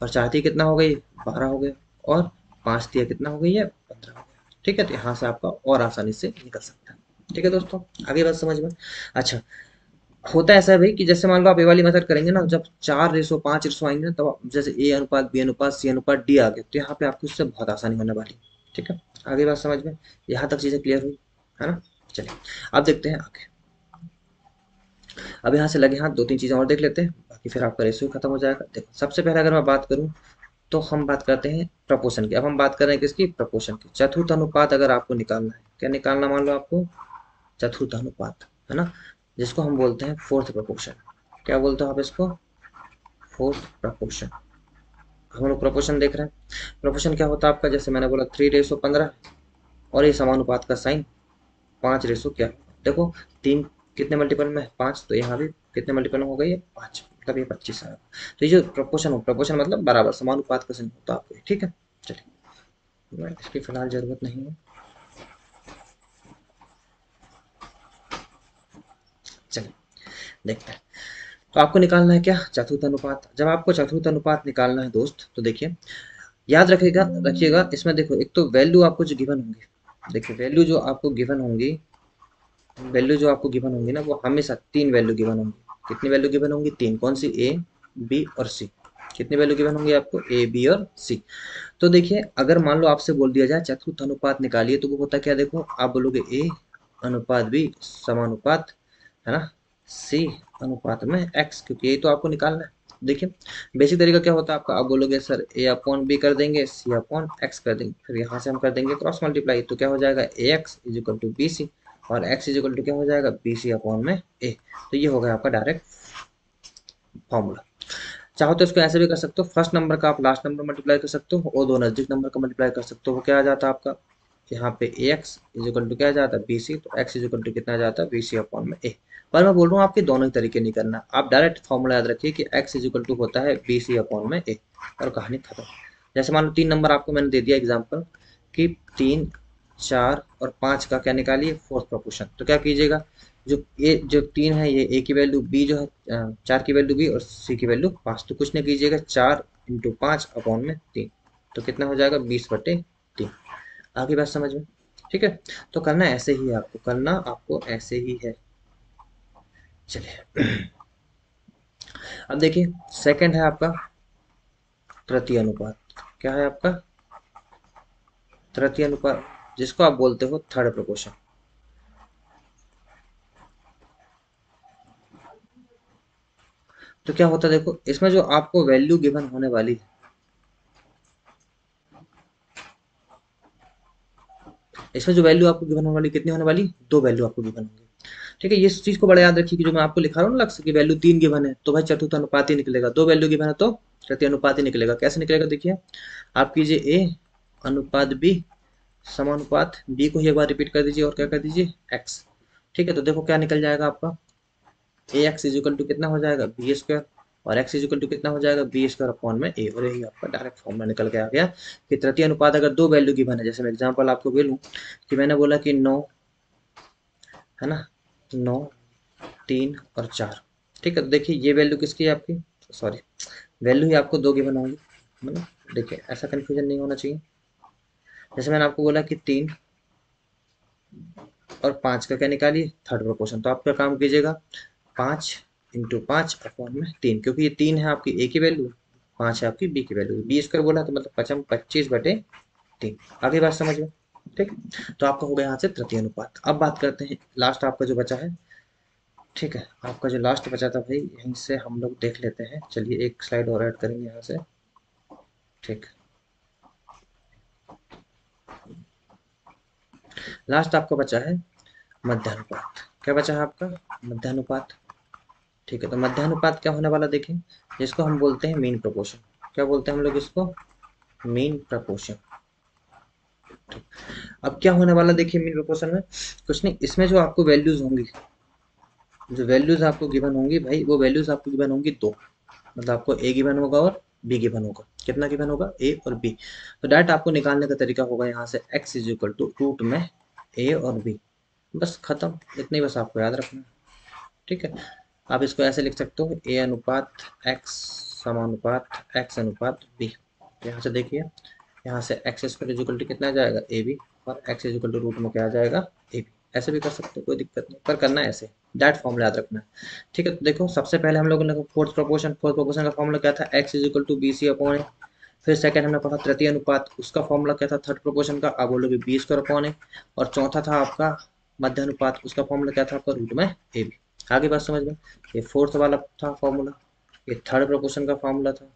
और 4 दिए कितना हो गया ये 12 हो गया, और 5 दिया कितना हो गई है 15 हो गया, ठीक है। तो यहाँ से आपका और आसानी से निकल सकता है, ठीक है दोस्तों, आगे बात समझ में। अच्छा, होता है ऐसा है भाई कि जैसे मान लो आप ये वाली मेथड करेंगे ना, जब 4:5 आएंगे ना, तब जैसे ए अनुपात बी अनुपात सी अनुपात डी आ गए, तो यहाँ पे आपको इससे बहुत आसानी होने वाली है, ठीक है। आगे बात समझ में, यहाँ तक चीजें क्लियर हुई है ना। चलिए अब देखते हैं आगे। अब यहाँ से लगे हाथ दो तीन चीजें और देख लेते हैं, बाकी फिर आपका रेशियो खत्म हो जाएगा। देखो सबसे पहले अगर मैं बात करूँ, तो हम बात करते हैं प्रपोर्शन की। अब हम बात कर रहे हैं किसकी, प्रपोर्शन की। चतुर्थ अनुपात अगर आपको निकालना है, क्या निकालना, मान लो आपको चतुर्थ अनुपात, है ना, जिसको हम बोलते हैं फोर्थ प्रपोर्शन। क्या बोलते हो आप इसको, फोर्थ प्रपोर्शन। हम लोग प्रपोर्शन देख रहे हैं, प्रपोर्शन क्या होता है आपका, जैसे मैंने बोला 3:15, और ये समानुपात का साइन 5 क्या, देखो 3 कितने मल्टीपल में है 5, तो यहाँ भी कितने मल्टीपल में हो गई है 5, मतलब ये 25 आएगा। तो ये जो प्रपोर्शन हो, प्रपोर्शन मतलब बराबर समानुपात का साइन होता है आपको, ठीक है। चलिए इसकी फिलहाल जरूरत नहीं है। देखते हैं। तो आपको निकालना है क्या, चतुर्थ अनुपात। जब आपको चतुर्थ अनुपात निकालना है दोस्त, तो देखिए याद रखिएगा इसमें देखो, एक तो वैल्यू आपको जो गिवन होंगी, देखिए वैल्यू जो आपको गिवन होंगी ना, वो हमेशा तीन वैल्यू गिवन होंगी। कितनी वैल्यू गिवन होंगी, तीन। कौन सी, ए बी और सी। कितनी वैल्यू गिवन होंगी आपको, ए बी और सी। तो देखिए अगर मान लो आपसे बोल दिया जाए चतुर्थ अनुपात निकालिए, तो वो होता क्या, देखो आप बोलोगे ए अनुपात बी समानुपात, है ना, सी अनुपात में एक्स, क्योंकि यही तो आपको निकालना है। देखिए बेसिक तरीका क्या होता है आपका, आप बोलोगे सर ए अपॉन बी कर देंगे, सी अपॉन एक्स कर देंगे, फिर यहाँ से हम कर देंगे क्रॉस मल्टीप्लाई, तो क्या हो जाएगा, a x is equal to b c, और एक्स इज इक्वल टू क्या हो जाएगा, बी सी अपॉन में ए। तो ये हो गया आपका डायरेक्ट फॉर्मूला। चाहो तो इसको ऐसे भी कर सकते हो, फर्स्ट नंबर का आप लास्ट नंबर मल्टीप्लाई कर सकते हो, और दो नजदीक नंबर का मल्टीप्लाई कर सकते हो। वो क्या आ जाता है आपका, यहाँ पे ए एक्स इज इक्वल टू क्या आ जाता है, बी सी, तो एक्स इज इक्वल टू कितना आ जाता है, बी सी अपॉन में ए। पर मैं बोल रहा हूँ आपके दोनों ही तरीके नहीं करना, आप डायरेक्ट फॉर्मूला याद रखिए कि एक्स इज इक्वल टू होता है बी सी अपॉन में ए, और कहानी खत्म। जैसे मान लो तीन नंबर आपको मैंने दे दिया एग्जाम्पल कि 3, 4 और 5 का क्या निकालिए, फोर्थ प्रोपोर्शन। तो क्या कीजिएगा, जो 3 है ये ए की वैल्यू, बी जो है 4 की वैल्यू बी, और सी की वैल्यू 5। तो कुछ नहीं कीजिएगा, 4 इंटू 5 अपॉन में 3, तो कितना हो जाएगा, 20/3। आगे बात समझ में, ठीक है। तो करना ऐसे ही है आपको, करना आपको ऐसे ही है। चलिए अब देखिए सेकंड है आपका तृतीय अनुपात। क्या है आपका, तृतीय अनुपात, जिसको आप बोलते हो थर्ड प्रोपोर्शन। तो क्या होता है देखो, इसमें जो आपको वैल्यू गिवन होने वाली है, इसमें जो वैल्यू आपको गिवन होने वाली कितनी होने वाली, दो वैल्यू आपको गिवन होंगी। ठीक है, ये चीज को बड़ा याद रखिए कि जो मैं आपको लिखा रहा हूँ ना लक्ष्य की वैल्यू तीन गिवन है, तो भाई चतुर्थ अनुपात ही निकलेगा। दो वैल्यू गिवन है तो तृतीय अनुपात ही निकलेगा। कैसे निकलेगा, देखिए आप कीजिए ए अनुपात बी समानुपात बी को ही एक बार रिपीट कर दीजिए, और क्या कर दीजिए, एक्स। ठीक है, तो देखो क्या निकल जाएगा आपका, ए एक्स इज इक्वल टू कितना हो जाएगा, बी स्क्वायर, और एक्स इज इक्वल टू कितना हो जाएगा, बी स्क्वायर अपॉन में ए। और यही आपका डायरेक्ट फॉर्मूला निकल के आ गया कि तृतीय अनुपात अगर दो वैल्यू गिवन है, जैसे मैं एग्जांपल आपको बोलूं कि मैंने बोला कि 9, है ना, 9, 3 और 4। ठीक है, तो देखिए ये वैल्यू किसकी है आपकी, सॉरी, वैल्यू ही आपको दो गिवन होंगी, है ना। देखिए ऐसा कंफ्यूजन नहीं होना चाहिए। जैसे मैंने आपको बोला कि 3 और 5 का क्या निकालिए, थर्ड प्रोपोर्शन। तो आप क्या काम कीजिएगा, 5 इंटू 5 अपॉन में 3, क्योंकि ये 3 है आपकी ए की वैल्यू, 5 है आपकी बी की वैल्यू, बी स्क्वायर बोला तो मतलब पचम 25/3। आगे बात समझ में, ठीक। तो आपका हो गया यहाँ से तृतीय अनुपात। अब बात करते हैं लास्ट आपका जो बचा है। ठीक है, आपका जो लास्ट बचा था भाई, यहीं से हम लोग देख लेते हैं। चलिए एक स्लाइड और ऐड करेंगे यहाँ से। ठीक, लास्ट आपका बचा है मध्यानुपात। क्या बचा है आपका, मध्यानुपात। ठीक है, तो मध्यानुपात क्या होने वाला देखें, जिसको हम बोलते हैं मीन प्रोपोर्शन। क्या बोलते हैं हम लोग इसको, मीन प्रोपोर्शन। अब क्या होने वाला देखिए मीन प्रोपोर्शन में, कुछ नहीं, इसमें जो आपको वैल्यूज होंगी, जो वैल्यूज आपको गिवन होंगी भाई, वो वैल्यूज आपको गिवन होंगी दो। मतलब आपको ए गिवन होगा और बी गिवन होगा। कितना गिवन होगा, ए और बी। तो डायरेक्ट आपको निकालने का तरीका होगा यहाँ से x is equal to root में ए और बी, बस खत्म। इतनी बस आपको याद रखना है। ठीक है, आप इसको ऐसे लिख सकते हो, ए अनुपात एक्स समानुपात एक्स अनुपात बी। तो यहाँ से देखिए, यहाँ से x square is equal to कितना आ जाएगा, ए बी, और x is equal to root में क्या आ जाएगा, ए बी। ऐसे भी कर सकते हो, कोई दिक्कत नहीं, पर करना है ऐसे, डायरेक्ट फॉर्मूला याद रखना है। ठीक है, तो देखो सबसे पहले हम लोगों ने फोर्थ प्रोपोर्शन का फॉर्मूला क्या था, x is equal to b c upon a. फिर सेकंड हमने पढ़ा तृतीय अनुपात, उसका फॉर्मूला क्या था, थर्ड प्रोपोर्शन का, आप बोलोगे बी स्क्वायर अपॉन ए। और चौथा था आपका मध्य अनुपात, उसका फॉर्मूला क्या था आपका, रूट में ए बी। आगे बात समझ में, ये फोर्थ वाला था फॉर्मूला, ये थर्ड प्रोपोर्शन का फॉर्मूला था,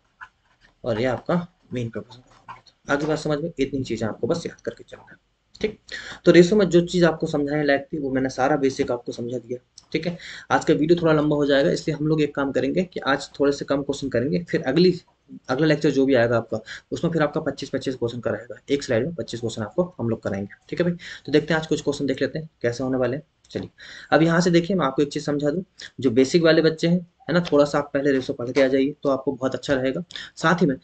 और ये आपका मेन प्रोपोर्शन का फॉर्मूला था। आगे बात समझ में, इतनी चीजें आपको बस याद करके चलना है। ठीक, तो रेशो में जो चीज आपको समझाने लायक थी वो मैंने सारा बेसिक आपको समझा दिया। ठीक है, आज का वीडियो थोड़ा लंबा हो जाएगा, इसलिए हम लोग एक काम करेंगे कि आज थोड़े से कम क्वेश्चन करेंगे, फिर अगला लेक्चर जो भी आएगा आपका, उसमें फिर आपका 25-25 क्वेश्चन का रहेगा। एक स्लाइड में 25 क्वेश्चन आपको हम लोग कराएंगे। ठीक है भाई, तो देखते हैं आज कुछ क्वेश्चन देख लेते हैं कैसे होने वाले हैं। चलिए, अब यहाँ से देखिए मैं आपको एक चीज समझा दूं, जो बेसिक वाले बच्चे हैं, है ना, थोड़ा सा आप पहले रेशो पढ़ के आ जाइए तो आपको बहुत अच्छा रहेगा। साथ ही में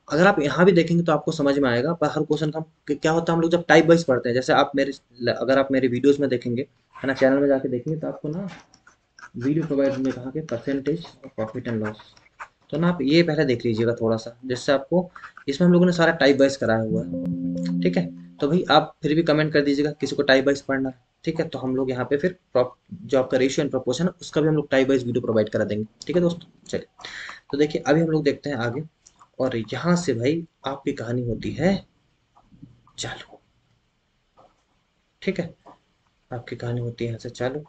अगर आप यहाँ भी देखेंगे तो आपको समझ में आएगा, पर हर क्वेश्चन का क्या होता है, हम लोग जब टाइप वाइज पढ़ते हैं, जैसे आप मेरे, अगर आप मेरे वीडियोस में देखेंगे, है ना, चैनल में जाके देखेंगे, तो आपको ना वीडियो प्रोवाइड होंगे कहाँ के, परसेंटेज और प्रॉफिट एंड लॉस। तो ना आप ये पहले देख लीजिएगा थोड़ा सा, जिससे आपको, इसमें हम लोगों ने सारा टाइप वाइज कराया हुआ है, ठीक है। तो भाई आप फिर भी कमेंट कर दीजिएगा किसी को टाइप वाइज पढ़ना है, ठीक है। तो हम लोग यहाँ पे फिर जो आपका रेशियो एंड प्रोपोर्शन है उसका भी हम लोग टाइप वाइज वीडियो प्रोवाइड करा देंगे, ठीक है दोस्तों। चलिए, तो देखिए अभी हम लोग देखते हैं आगे, और यहाँ से भाई आपकी कहानी होती है चालू, ठीक है। आपकी कहानी होती है यहाँ से चालू।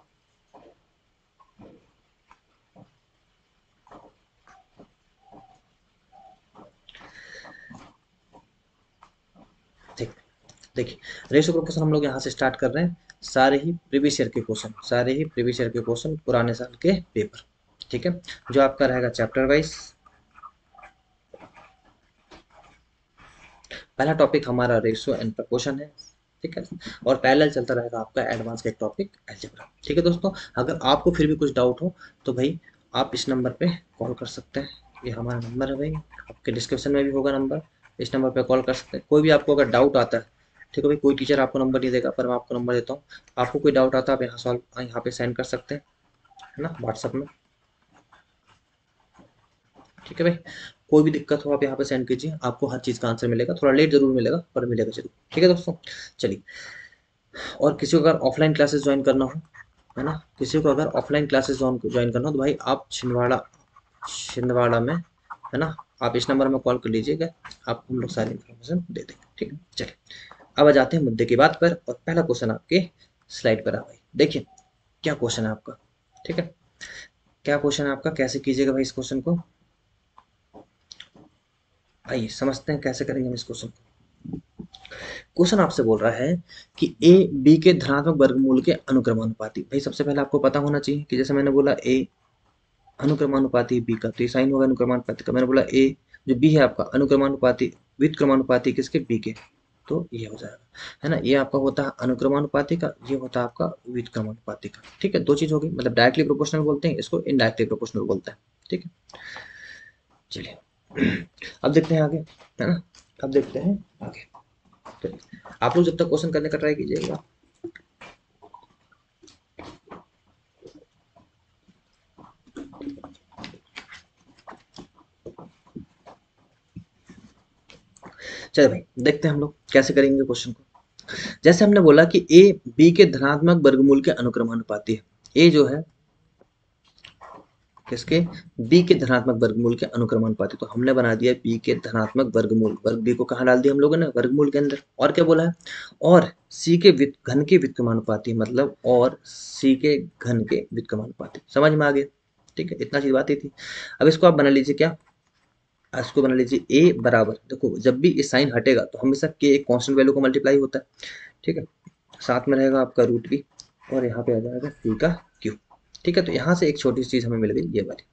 ठीक, देखिए रेशो प्रोपोर्शन हम लोग यहाँ से स्टार्ट कर रहे हैं, सारे ही प्रीवियस ईयर के क्वेश्चन, सारे ही प्रीवियस ईयर के क्वेश्चन, पुराने साल के पेपर, ठीक है। जो आपका रहेगा चैप्टर वाइज, पहला टॉपिक हमारा रेशो एंड प्रोपोर्शन है, ठीक है। और पैरेलल चलता रहेगा आपका एडवांस का एक टॉपिक अलजेब्रा, ठीक है दोस्तों। अगर आपको फिर भी कुछ डाउट हो तो भाई आप इस नंबर पे कॉल कर सकते हैं, ये हमारा नंबर है भाई, आपके डिस्क्रिप्शन में भी होगा नंबर, इस नंबर पे कॉल कर सकते हैं। कोई भी आपको अगर डाउट आता है, ठीक है भाई, कोई टीचर आपको नंबर नहीं देगा पर मैं आपको नंबर देता हूँ, आपको कोई डाउट आता है आप यहाँ पे सेंड कर सकते हैं, है ना, व्हाट्सअप में, ठीक है भाई। कोई भी दिक्कत हो आप यहाँ पे सेंड कीजिए, आपको हर चीज़ का आंसर मिलेगा, थोड़ा लेट जरूर मिलेगा पर मिलेगा जरूर, ठीक है दोस्तों। चलिए, और किसी को अगर ऑफलाइन क्लासेस ज्वाइन करना हो, है ना, किसी को अगर ऑफलाइन क्लासेस ज्वाइन करना हो तो भाई आप छिंदवाड़ा में, है ना, आप इस नंबर में कॉल कर लीजिएगा, आपको हम लोग सारी इन्फॉर्मेशन दे देंगे, ठीक है। चलिए, अब आ जाते हैं मुद्दे की बात पर, और पहला क्वेश्चन आपके स्लाइड पर आ भाई, देखिए क्या क्वेश्चन है आपका, ठीक है। क्या क्वेश्चन है आपका, कैसे कीजिएगा भाई इस क्वेश्चन को, आइए समझते हैं कैसे करेंगे हम इस क्वेश्चन को। क्वेश्चन आपसे बोल रहा है कि ए बी के धनात्मक वर्गमूल के अनुक्रमानुपाती। भाई सबसे पहले आपको पता होना चाहिए कि जैसे मैंने बोला ए अनुक्रमानुपाती बी का, तो ये साइन होगा अनुक्रमानुपाती का। मैंने बोला ए जो बी है आपका अनुक्रमानुपाती व्युत्क्रमानुपाती किसके, बी के, तो ये हो जाएगा, है ना। ये आपका होता है अनुक्रमानुपाती का, ये होता है आपका व्युत्क्रमानुपाती का, ठीक है। दो चीज होगी, मतलब डायरेक्टली प्रोपोर्शनल बोलते हैं इसको, इनडायरेक्टली प्रोपोर्शनल बोलते हैं, ठीक है। चलिए, अब देखते हैं आगे, है ना, अब देखते हैं आगे। तो आप लोग जब तक क्वेश्चन करने का ट्राई कीजिएगा, चलो भाई देखते हैं हम लोग कैसे करेंगे क्वेश्चन को। जैसे हमने बोला कि ए बी के धनात्मक वर्गमूल के अनुक्रमानुपाती है, ए जो है किसके, बी के धनात्मक वर्गमूल के अनुक्रमानुपाती, तो हमने बना दिया बी के धनात्मक वर्गमूल, वर्ग बी को कहाँ डाल दिया हम लोगों ने, वर्गमूल के अंदर। और क्या बोला है, और सी के घन के व्युत्क्रमानुपाती, मतलब और सी के घन के व्युत्क्रमानुपाती, समझ में आ गया, ठीक है। इतना चीज बात ही थी। अब इसको आप बना लीजिए क्या, इसको बना लीजिए ए बराबर, देखो जब भी इस साइन हटेगा तो हमेशा के एक कांस्टेंट वैल्यू को मल्टीप्लाई होता है, ठीक है। साथ में रहेगा आपका रूट बी, और यहाँ पे आ जाएगा सी का क्यू, ठीक है। तो यहाँ से एक छोटी सी चीज हमें मिल गई, ये वाली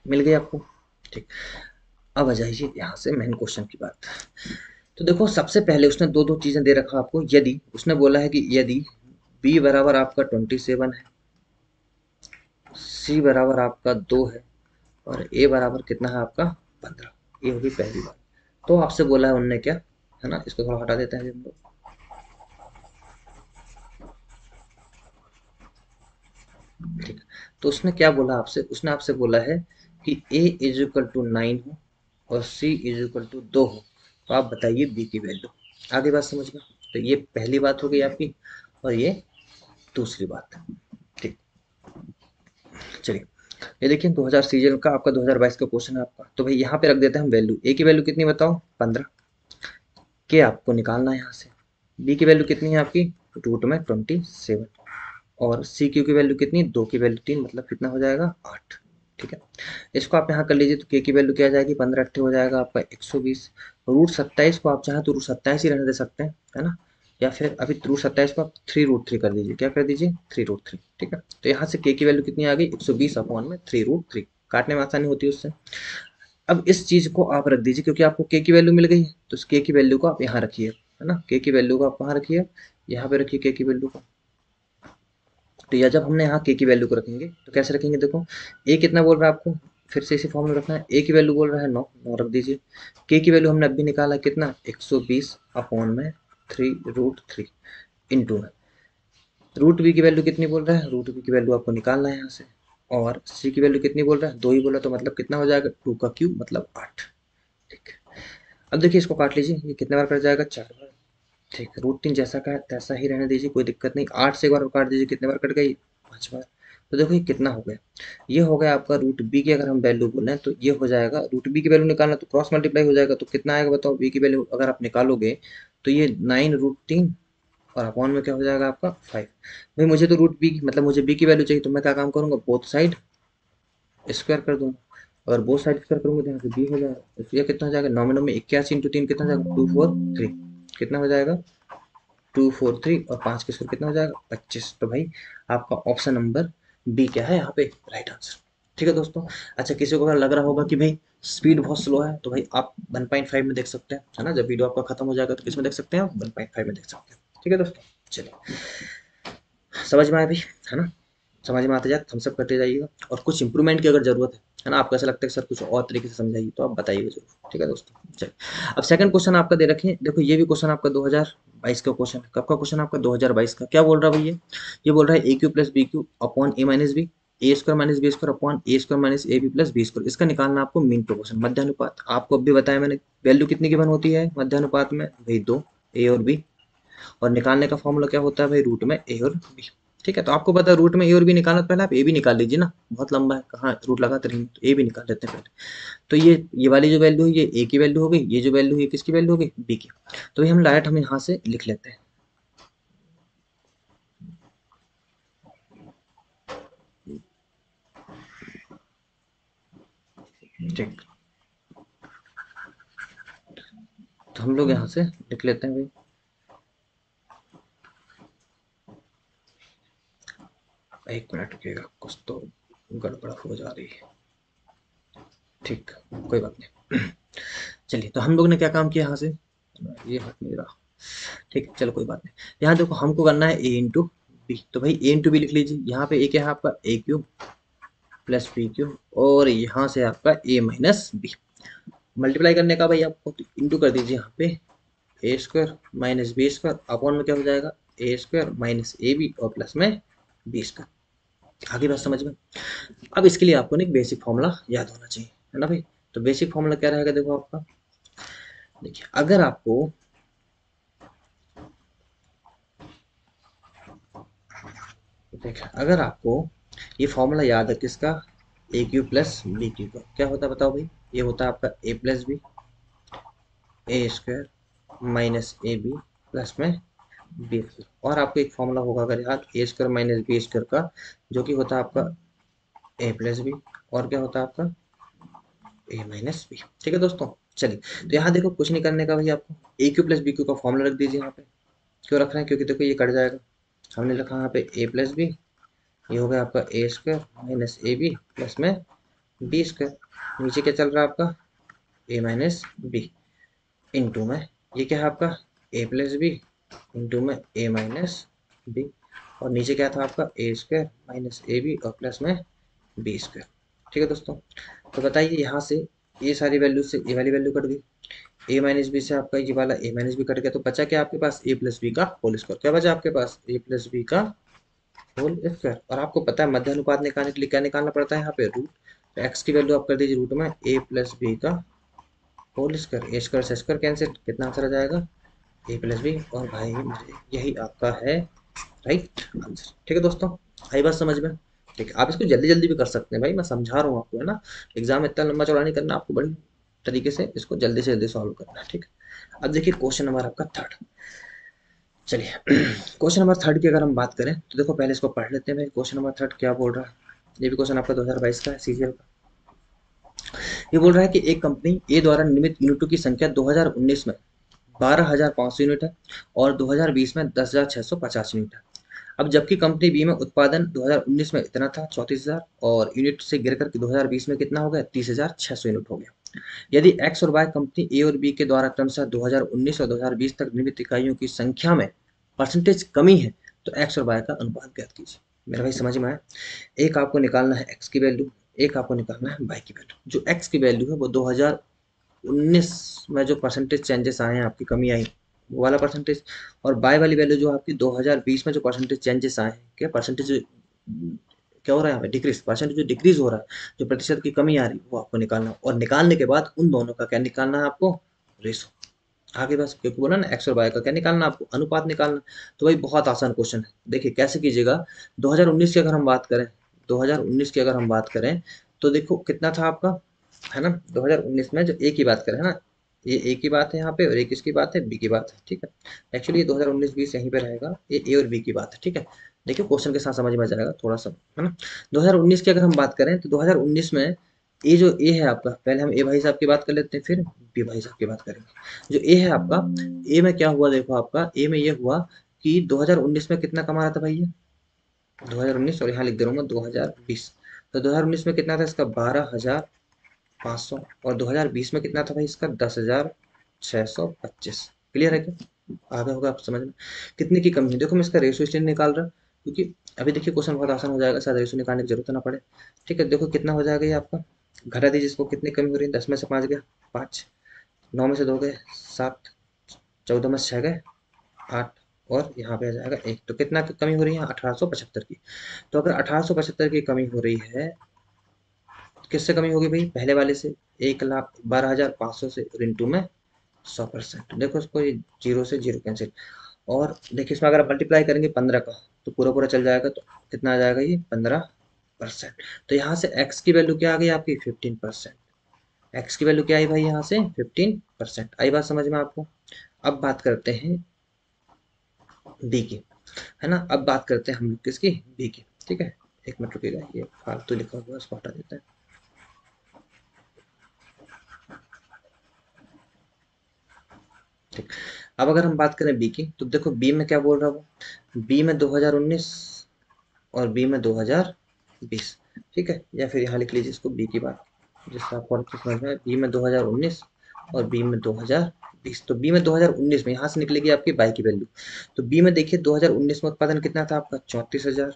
मिल गई आपको, ठीक। अब आ जाइए यहाँ से मेन क्वेश्चन की बात। तो देखो सबसे पहले उसने दो दो चीजें दे रखा आपको, यदि उसने बोला है कि यदि बी बराबर आपका 27 है, सी बराबर आपका 2 है, और ए बराबर कितना है आपका 15, ये होगी पहली बात। तो आपसे बोला है उनने क्या, है ना, इसको थोड़ा हटा देते हैं हम लोग, ठीक है। तो उसने क्या बोला आपसे, उसने आपसे बोला है कि ए इज इक्वल टू 9 हो और सी इज इक्वल टू 2 हो, तो आप बताइए बी की वैल्यू। आगे बात समझ गए, तो ये पहली बात हो गई आपकी, और ये दूसरी बात, ठीक। चलिए, ये देखिए 2000 सीजन का आपका 2022 का क्वेश्चन है आपका, तो भाई यहाँ पे रख देते हैं हम वैल्यू, ए की वैल्यू कितनी बताओ 15, के आपको निकालना है यहाँ से, बी की वैल्यू कितनी है आपकी रूट में 27, और सी क्यू की वैल्यू कितनी, 2 की वैल्यू 3, मतलब कितना हो जाएगा 8, ठीक है। इसको आप यहाँ कर लीजिए, तो के की वैल्यू क्या आ जाएगी 15 अट्ठे हो जाएगा आपका 120, रूट 27 को आप चाहे तो रूट 27 ही रहने दे सकते हैं, है ना, या फिर अभी रूट 27 को आप 3 रूट 3 कर दीजिए, क्या कर दीजिए 3 रूट 3, ठीक है। तो यहाँ से के की वैल्यू कितनी आ गई 120 अपॉन में 3 रूट 3, काटने में आसानी होती है उससे। अब इस चीज को आप रख दीजिए, क्योंकि आपको के की वैल्यू मिल गई है, तो इस के की वैल्यू को आप यहाँ रखिए, है ना, के की वैल्यू को आप कहाँ रखिए, यहाँ पे रखिए के की वैल्यू को। तो या जब हमने यहाँ के की वैल्यू को रखेंगे तो कैसे रखेंगे, देखो ए कितना बोल रहा है आपको, फिर से इसी फॉर्म में रखना है, ए की वैल्यू बोल रहा है 9, 9 रख दीजिए। के की वैल्यू हमने अभी निकाला है कितना 120 अपॉन में 3 रूट 3 इंटू में, रूट बी की वैल्यू कितनी बोल रहा है, रूट बी की वैल्यू आपको निकालना है यहाँ से, और सी की वैल्यू कितनी बोल रहा है, 2 ही बोला, तो मतलब कितना हो जाएगा, 2 का क्यूब मतलब 8। ठीक, अब देखिए इसको काट लीजिए, ये कितने बार कट जाएगा, 4 बार। ठीक, रूट 3 जैसा का है तैसा ही रहने दीजिए, कोई दिक्कत नहीं। 8 से एक बार काट दीजिए, कितने बार कट गई, 5 बार। तो देखो ये कितना हो गया, ये हो गया आपका रूट बी की अगर हम वैल्यू बोलें तो ये हो जाएगा, रूट बी की वैल्यू निकालना तो क्रॉस मल्टीप्लाई हो जाएगा, तो कितना आएगा बताओ, बी की वैल्यू अगर आप निकालोगे तो ये 9√3 और अपॉन में क्या हो जाएगा आपका 5। भाई मुझे तो रूट बी मतलब मुझे बी की वैल्यू चाहिए, तो मैं क्या काम करूंगा, बोथ साइड स्क्वायर कर दूंगा, और बोथ साइड स्क्वायर करूंगा तो यहाँ से बी हो जाएगा, तो ये कितना हो जाएगा, 9 में 81 × 3 कितना हो जाएगा, 243, कितना हो जाएगा, 243, और 5 के स्क्वायर कितना हो जाएगा, 25। तो भाई आपका ऑप्शन नंबर बी क्या है यहाँ पे राइट आंसर। ठीक है दोस्तों। अच्छा, किसी को अगर लग रहा होगा कि भाई स्पीड बहुत स्लो है, तो भाई आप 1.5 में देख सकते हैं, है ना, जब वीडियो आपका खत्म हो जाएगा तो किस में देख सकते हैं आप, 1.5 में देख सकते हैं। ठीक है दोस्तों, चलिए, समझ में आया भाई, है ना, समझ में आते जाए थम्स अप करते जाइएगा, और कुछ इंप्रूवमेंट की अगर जरूरत है ना, आपको ऐसा लगता है कि सर कुछ और तरीके से समझाइए, तो आप बताइएगा जरूर। ठीक है दोस्तों, चलिए, अब सेकंड क्वेश्चन आपका दे रखे हैं, देखो ये भी क्वेश्चन आपका 2022 का क्वेश्चन है। कब का क्वेश्चन आपका, 2022 का। क्या बोल रहा है भैया, ये बोल रहा है a q plus b q upon a minus b, a square minus b square upon a square minus a b plus b square, इसका निकालना आपको मीन प्रोपोर्शन मध्यानुपात। आपको अभी बताया मैंने, वैल्यू कितनी गिवन होती है मध्यानुपात में, भाई 2, ए और बी, और निकालने का फॉर्मूला क्या होता है भाई, रूट में ए और बी। ठीक है, तो आपको पता है रूट में ए और बी निकालना, तो पहले आप ए भी निकाल लीजिए ना, बहुत लंबा है, कहाँ रूट लगाते रहेंगे, तो ए भी निकाल लेते हैं पहले। तो ये वाली जो वैल्यू है ये ए की वैल्यू हो गई, ये जो वैल्यू है किसकी वैल्यू हो गई, बी की। तो ये हम यहाँ से लिख लेते हैं। ठीक, तो हम लोग यहाँ से लिख लेते हैं भाई, एक मिनट रुकिएगा, कुछ तो गड़बड़ हो जा रही है। ठीक, कोई बात नहीं। चलिए, तो हम लोग ने क्या काम किया यहाँ से, ये हट नहीं रहा। ठीक है, चलो कोई बात नहीं। यहाँ देखो हमको करना है ए इंटू बी, तो भाई ए इंटू बी लिख लीजिए। यहाँ पे ए क्या है आपका, ए क्यूब प्लस बी क्यूब, और यहाँ से आपका ए माइनस बी। मल्टीप्लाई करने का भाई आपको इंटू कर दीजिए, यहाँ पे a square minus b square upon में क्या हो जाएगा, a square minus a b और प्लस में बी स्क्वायर। आगे बात समझ में। अब इसके लिए आपको ना एक बेसिक फॉर्मूला याद होना चाहिए, है ना भाई। तो बेसिक फॉर्मूला क्या रहेगा, देखो आपका, देखिए अगर आपको, देखिए अगर आपको ये फॉर्मूला याद है किसका, ए क्यू प्लस बी क्यू का, क्या होता है बताओ भाई, ये होता है आपका a plus b, a square minus a b plus में बी स्क्वायर, और आपको एक फॉर्मूला होगा अगर याद, a square minus b square का, जो कि होता है आपका ए प्लस बी, और क्या होता है आपका ए माइनस बी। ठीक है दोस्तों, चलिए, तो यहाँ देखो कुछ नहीं करने का भाई, आपको ए क्यू प्लस बी क्यू का फॉर्मूला रख दीजिए यहाँ पे। क्यों रख रहे हैं, क्योंकि देखो ये कट जाएगा, हमने लिखा यहाँ पे ए प्लस बी, ये हो गया आपका a square minus a b plus में बी स्क्वायर, नीचे क्या चल रहा है आपका, ए माइनस बी, इंटू में ये क्या है आपका, ए प्लस बी इंटू में ए माइनस बी, और नीचे क्या था आपका, a square minus a b और प्लस में बी स्क्वायर। ठीक है दोस्तों, तो बताइए यहाँ से ये सारी वैल्यू से ये वाली वैल्यू कट गई, ए माइनस बी से आपका ये वाला ए माइनस बी कट गया, तो बचा क्या आपके पास, ए प्लस बी का होल स्क्वायर। क्या बचा आपके पास, ए प्लस बी का होल स्क्वायर। और आपको पता है मध्यानुपात निकालने के लिए क्या निकालना पड़ता है यहाँ पे, रूट। तो एक्स की वैल्यू आप कर दीजिए रूट में ए प्लस बी का होल स्क्वायर, ए स्क्वायर से स्क्वायर कैंसिल, कितना आंसर आ जाएगा, ए प्लस बी, और भाई मुझे यही आपका है राइट आंसर। ठीक है दोस्तों, आई बात समझ में। ठीक है, आप इसको जल्दी जल्दी भी कर सकते हैं भाई, मैं समझा रहा हूँ आपको, है ना, एग्जाम इतना लंबा चौड़ा नहीं करना आपको, बड़ी तरीके से इसको जल्दी से जल्दी सॉल्व करना है। ठीक है, अब देखिए क्वेश्चन नंबर आपका थर्ड। चलिए, क्वेश्चन नंबर थर्ड की अगर हम बात करें तो देखो पहले इसको पढ़ लेते हैं भाई, क्वेश्चन नंबर थर्ड क्या बोल रहा है। ये भी क्वेश्चन आपका 2022 का है, सीजीएल का। ये बोल रहा है कि एक कंपनी ए द्वारा निर्मित यूनिटों की संख्या 2019 में 12,500 यूनिट है, और 2020 में 10,650 यूनिट है। अब जबकि कंपनी बी में उत्पादन 2019 में इतना था 34,000, और यूनिट से गिर कर 2020 में कितना हो गया, 30,600 यूनिट हो गया। यदि एक्स और वाई कंपनी ए और बी के द्वारा क्रमशः 2019 और 2020 तक निर्मित इकाइयों की संख्या में परसेंटेज कमी है, तो एक्स और वाई का अनुपात ज्ञात कीजिए। मेरा भाई समझ में आया, एक आपको निकालना है एक्स की वैल्यू, एक आपको निकालना है वाई की वैल्यू। जो एक्स की वैल्यू है वो 2019 में जो परसेंटेज चेंजेस आए हैं, आपकी कमी आई, वो वाला परसेंटेज। और बाय वाली वैल्यू जो आपकी 2020 में जो परसेंटेज चेंजेस आए हैं, क्या परसेंटेज क्या हो रहा है यहाँ पे, डिक्रीज, परसेंटेज जो डिक्रीज हो रहा है, जो प्रतिशत की कमी आ रही है, वो आपको निकालना है। और निकालने के बाद उन दोनों का क्या निकालना है आपको, रेशो। आगे बस, क्योंकि बोला ना एक्स और वाई का क्या निकालना है आपको, अनुपात निकालना। तो भाई बहुत आसान क्वेश्चन है, देखिए कैसे कीजिएगा। 2019 की अगर हम बात करें, 2019 की अगर हम बात करें तो देखो कितना था आपका, है ना। 2019 में जो ए की बात करें, है ना, ये ए की बात है यहाँ पे, और एक किसकी बात है, बी की बात है, ठीक है। एक्चुअली ये 2019-20 यहीं पे रहेगा, ये ए और बी की बात है, ठीक है। देखिए क्वेश्चन के साथ समझ में आ जाएगा थोड़ा सा, है ना। 2019 की अगर हम बात करें तो 2019 में ये जो ए है आपका, पहले हम ए भाई साहब की बात कर लेते हैं, फिर बी भाई साहब की बात करेंगे। जो ए है आपका, ए में क्या हुआ देखो, आपका ए में ये हुआ कि 2019 में कितना कमा रहा था भाई ये, 2019, और यहाँ लिख दे रहा हूँ मैं 2020। तो 2019 में कितना था इसका, 12,500, और 2020 में कितना था भाई इसका, 10,625। क्लियर है क्या, आ गया होगा आप समझ में। कितने की कमी है, देखो मैं इसका रेशियो इसलिए निकाल रहा, क्योंकि अभी देखिए क्वेश्चन बहुत आसान हो जाएगा, शायद रेशियो निकालने की जरूरत ना पड़े। ठीक है, देखो कितना हो जाएगा ये आपका, घटा दीजिए इसको, कितनी कमी हो रही है, 10 में से 5 गया 5, 9 में से 2 गए 7, 14 में से 6 गए 8, और यहाँ पे आ जाएगा 1। तो कितना की कमी हो रही है, 1875 की। तो अगर 1875 की कमी हो रही है, किससे कमी होगी भाई, पहले वाले से, 1,12,500 से, और इंटू में 100%। देखो इसको, ये जीरो से जीरो कैंसिल, और देखिए इसमें अगर आप मल्टीप्लाई करेंगे 15 का, तो पूरा पूरा चल जाएगा, तो कितना आ जाएगा ये, 15%। तो यहाँ से x की वैल्यू क्या आ गई आपकी, 15%। x की वैल्यू क्या आई भाई यहाँ से, 15%। आई बात समझ में आपको। अब बात करते हैं b की, है ना। अब बात करते हैं हम लोग किसकी, b की, ठीक है। एक मिनट रुकिएगा, ये फालतू लिखा हुआ है, इसको हटा देते हैं। ठीक। अब अगर हम बात करें बी की, तो देखो बी में क्या बोल रहा हूँ, बी में 2019 और बी में 2020, ठीक है। या फिर यहाँ लिख लीजिए इसको बी की बात, जिससे आपको अच्छे समझ में आए, बी में 2019 और बी में 2020। तो बी में 2019 में यहाँ से निकलेगी आपकी बाई की वैल्यू। तो बी में देखिए 2019 में उत्पादन कितना था आपका, 34,000,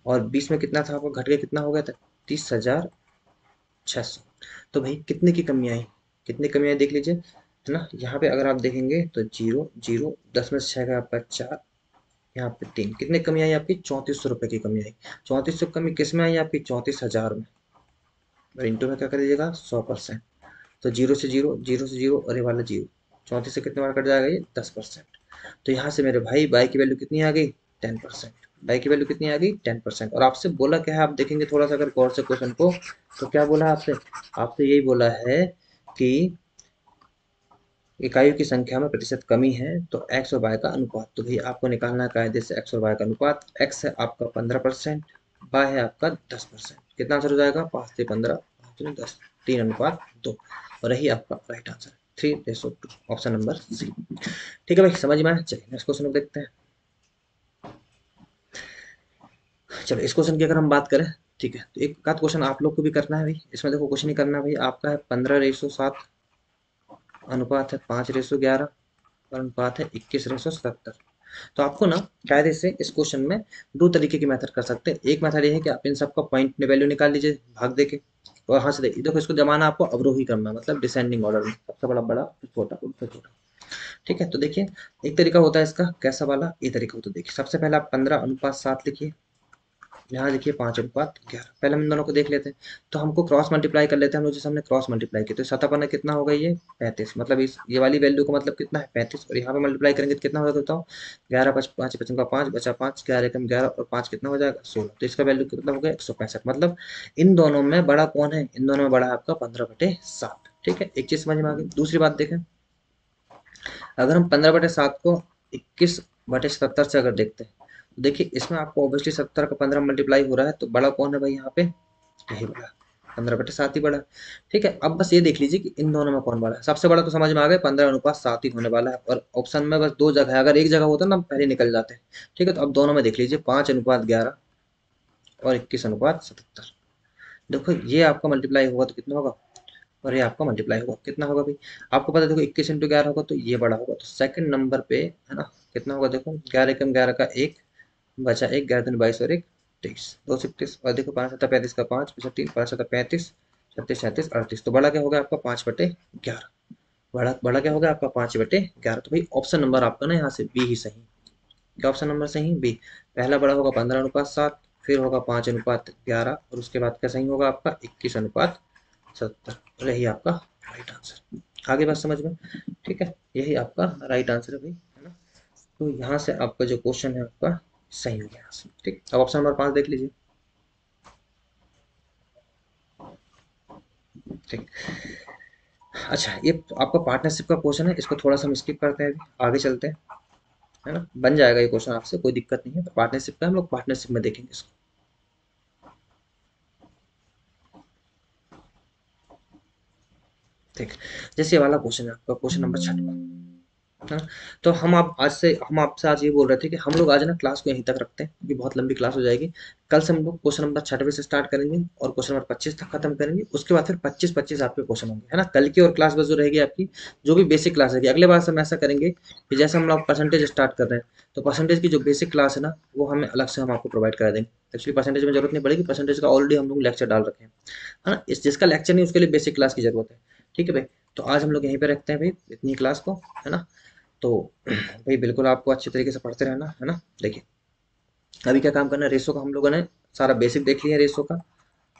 और 20 में कितना था आपका, घट के कितना हो गया था, 30,600। तो भाई कितने की कमी आई, कितनी कमी आई देख लीजिए, है ना। यहाँ पे अगर आप देखेंगे तो जीरो जीरो, 10 में से 6 का आपका 4, यहाँ पे 3, कितने कमी आई आपकी, 3400 रुपये की कमी आई। 3400 कमी किस में आई आपकी, 34,000 में, और इंटू में क्या कर दीजिएगा, 100%। तो जीरो से जीरो, जीरो से जीरो, और ये वाला जीरो, 34 से कितने बार कट जाएगा ये, 10%। तो यहाँ से मेरे भाई बाई की वैल्यू कितनी आ गई, 10%। बाई की वैल्यू कितनी आ गई, 10%। और आपसे बोला क्या है, आप देखेंगे थोड़ा सा अगर गौर से क्वेश्चन को, तो क्या बोला आपसे, आपसे यही बोला है कि इकाइयों की संख्या में प्रतिशत कमी है, तो एक्स और वाई का अनुपात। तो भाई आपको निकालना है कायदे से एक्स और वाई का अनुपात। एक्स है आपका 15%, वाई है आपका 10%। कितना आंसर हो जाएगा, 5 से 15, 5 से 10, 3:2। और यही आपका right answer, 3:2, option number C. ठीक है भाई, समझ में आया। चलिए नेक्स्ट क्वेश्चन देखते हैं। चलो इस क्वेश्चन की अगर हम बात करें, ठीक है, तो एक आध क्वेश्चन आप लोग को भी करना है भाई। इसमें देखो कुछ नहीं करना भाई, आपका है 15:7, अनुपात है 5:11, और अनुपात है 21:70। तो आपको ना कायदे से इस क्वेश्चन में दो तरीके की मेथड कर सकते हैं। एक मेथड ये है कि आप इन सबका पॉइंट वैल्यू निकाल लीजिए भाग दे के, और हाँ से देखिए, देखो इसको जमाना आपको अवरोही क्रम में, मतलब डिसेंडिंग ऑर्डर में, सबसे बड़ा बड़ा फिर छोटा फिर छोटा। ठीक है, तो देखिए एक तरीका होता है इसका, कैसा वाला, ये तरीका होता है। देखिए सबसे पहले आप 15:7 लिखिए, यहाँ देखिए 5:11। पहले हम इन दोनों को देख लेते हैं। तो हमको क्रॉस मल्टीप्लाई कर लेते हैं हम लोग, जैसे हमने क्रॉस मल्टीप्लाई किया, तो सतापन कितना होगा ये, 35। मतलब इस ये वाली वैल्यू का मतलब कितना है, 35, और यहाँ पे मल्टीप्लाई करेंगे तो कितना होगा बताओ, 11 5 5 5 का 5 बचा 5, 11 कम 11, और 5 कितना हो जाएगा, 16। तो इसका वैल्यू कितना हो गया, 165। मतलब इन दोनों में बड़ा कौन है, इन दोनों में बड़ा है आपका 15/7। ठीक है, एक चीज समझ में आ गई। दूसरी बात देखें, अगर हम 15/7 को 21/70 से अगर देखते हैं, तो देखिए इसमें आपको ऑब्वियसली 70 का 15 मल्टीप्लाई हो रहा है, तो बड़ा कौन है भाई यहाँ पे, यही बड़ा, 15/7 ही बड़ा। ठीक है, अब बस ये देख लीजिए कि इन दोनों में कौन बड़ा है। सबसे बड़ा तो समझ में आ गया, 15:7 ही होने वाला है। और ऑप्शन में बस दो जगह है, अगर एक जगह होता ना पहले निकल जाते हैं। ठीक है, तो अब दोनों में देख लीजिए, 5:11 और 21:77। देखो ये आपका मल्टीप्लाई होगा तो कितना होगा, और ये आपका मल्टीप्लाई होगा कितना होगा भाई, आपको पता है देखो 21 × 11 होगा तो ये बड़ा होगा। तो सेकंड नंबर पे, है ना, कितना होगा देखो, 11 कम 11 का 1 बचा 1, 11 22 और 1 23, 2 से 31, और देखो 5 7 35 का 5 बचा 3, 5 7 35, 36 37 38। तो बड़ा क्या होगा आपका, 5/11 बड़ा बड़ा क्या होगा आपका 5/11। तो भाई ऑप्शन नंबर आपका ना यहाँ से बी ही सही। क्या ऑप्शन नंबर सही, बी। पहला बड़ा होगा 15:7, फिर होगा 5:11, और उसके बाद क्या सही होगा आपका 21:70। तो यही आपका राइट आंसर। आगे बात समझ में? ठीक है, यही आपका राइट आंसर है भाई, है ना। तो यहाँ से आपका जो क्वेश्चन है आपका सही हो गया यहाँ से। ठीक, अब ऑप्शन नंबर 5 देख लीजिए। ठीक, अच्छा ये आपका पार्टनरशिप का क्वेश्चन है, इसको थोड़ा सा हम स्किप करते हैं, अभी आगे चलते हैं, है ना। बन जाएगा ये क्वेश्चन आपसे, कोई दिक्कत नहीं है। पार्टनरशिप का हम लोग पार्टनरशिप में देखेंगे इसको। ठीक, जैसे ये वाला क्वेश्चन है आपका, क्वेश्चन नंबर 6, है ना। तो हम आपसे आज ये बोल रहे थे कि हम लोग आज ना क्लास को यहीं तक रखते हैं, क्योंकि बहुत लंबी क्लास हो जाएगी। कल से हम लोग क्वेश्चन नंबर 6 से स्टार्ट करेंगे और क्वेश्चन नंबर 25 तक खत्म करेंगे। उसके बाद फिर 25-25 आपके क्वेश्चन होंगे, है ना। कल की और क्लास बस जो रहेगी आपकी, जो भी बेसिक क्लास रहेगी। अगले बार से हम ऐसा करेंगे कि जैसे हम लोग परसेंटेज स्टार्ट कर रहे हैं, तो परसेंटेज की जो बेसिक क्लास है ना, वो हमें अलग से हम आपको प्रोवाइड करा देंगे। एक्चुअली परसेंटेज में जरूरत नहीं पड़ेगी, परसेंटेज का ऑलरेडी हम लोग लेक्चर डाल रखे हैं, है ना। इस जिसका लेक्चर नहीं उसके लिए बेसिक क्लास की जरूरत है। ठीक है भाई, तो आज हम लोग यहीं पे रखते हैं भाई इतनी क्लास को, है ना। तो भाई बिल्कुल आपको अच्छे तरीके से पढ़ते रहना, है ना। देखिए अभी क्या काम करना है, रेशो का हम लोगों ने सारा बेसिक देख लिया रेशो का,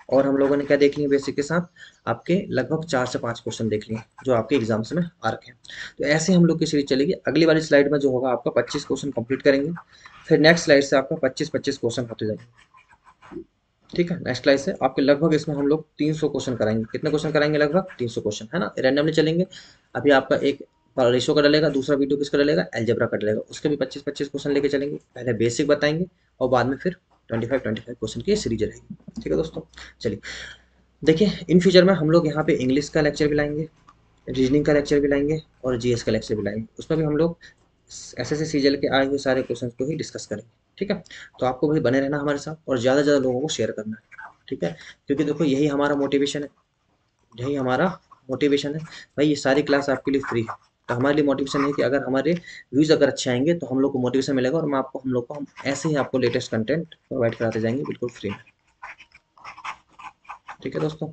और हम लोगों ने क्या देख लिया बेसिक के साथ, आपके लगभग 4 से 5 क्वेश्चन देख लिए जो आपके एग्जाम्स में आ रखे हैं। तो ऐसे हम लोग की सीरीज चलेगी। अगली वाली स्लाइड में जो होगा आपका 25 क्वेश्चन कंप्लीट करेंगे, फिर नेक्स्ट स्लाइड से आपका 25-25 क्वेश्चन होते जाएंगे। ठीक है, नेक्स्ट स्लाइड से आपके लगभग इसमें हम लोग 300 क्वेश्चन कराएंगे। कितने क्वेश्चन कराएंगे? लगभग 300 क्वेश्चन, है ना। रैंडमली चलेंगे। अभी आपका एक रेशो का डलेगा, दूसरा वीडियो किसका डलेगा? अलजेब्रा का डलेगा। उसके भी 25-25 क्वेश्चन लेके चलेंगे। पहले बेसिक बताएंगे और बाद में फिर 25-25 क्वेश्चन की सीरीज रहेगी। ठीक है दोस्तों, चलिए देखिए इन फ्यूचर में हम लोग यहाँ पे इंग्लिश का लेक्चर भी लाएंगे, रीजनिंग का लेक्चर भी लाएंगे, और जीएस का लेक्चर भी लाएंगे। उसमें भी हम लोग एसएससी सीजीएल के आए हुए सारे क्वेश्चन को ही डिस्कस करेंगे। ठीक है, तो आपको भी बने रहना हमारे साथ और ज़्यादा से ज़्यादा लोगों को शेयर करना है। ठीक है, क्योंकि देखो यही हमारा मोटिवेशन है, यही हमारा मोटिवेशन है भाई। ये सारी क्लास आपके लिए फ्री है। तो हमारे लिए मोटिवेशन है कि अगर हमारे व्यूज़ अगर अच्छे आएंगे तो हम लोग को मोटिवेशन मिलेगा, और मैं आपको हम ऐसे ही आपको लेटेस्ट कंटेंट प्रोवाइड कराते जाएंगे बिल्कुल फ्री में। ठीक है दोस्तों,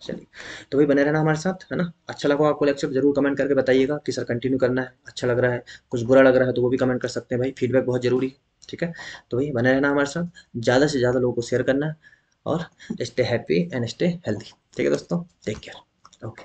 चलिए तो भाई बने रहना हमारे साथ, है ना। अच्छा लगा आपको लेक्चर, जरूर कमेंट करके बताइएगा कि सर कंटिन्यू करना है, अच्छा लग रहा है, कुछ बुरा लग रहा है तो वो भी कमेंट कर सकते हैं भाई। फीडबैक बहुत जरूरी है। ठीक है, तो भाई बने रहना हमारे साथ, ज़्यादा से ज़्यादा लोगों को शेयर करना है, और stay happy and stay healthy. ठीक है दोस्तों, टेक केयर, ओके।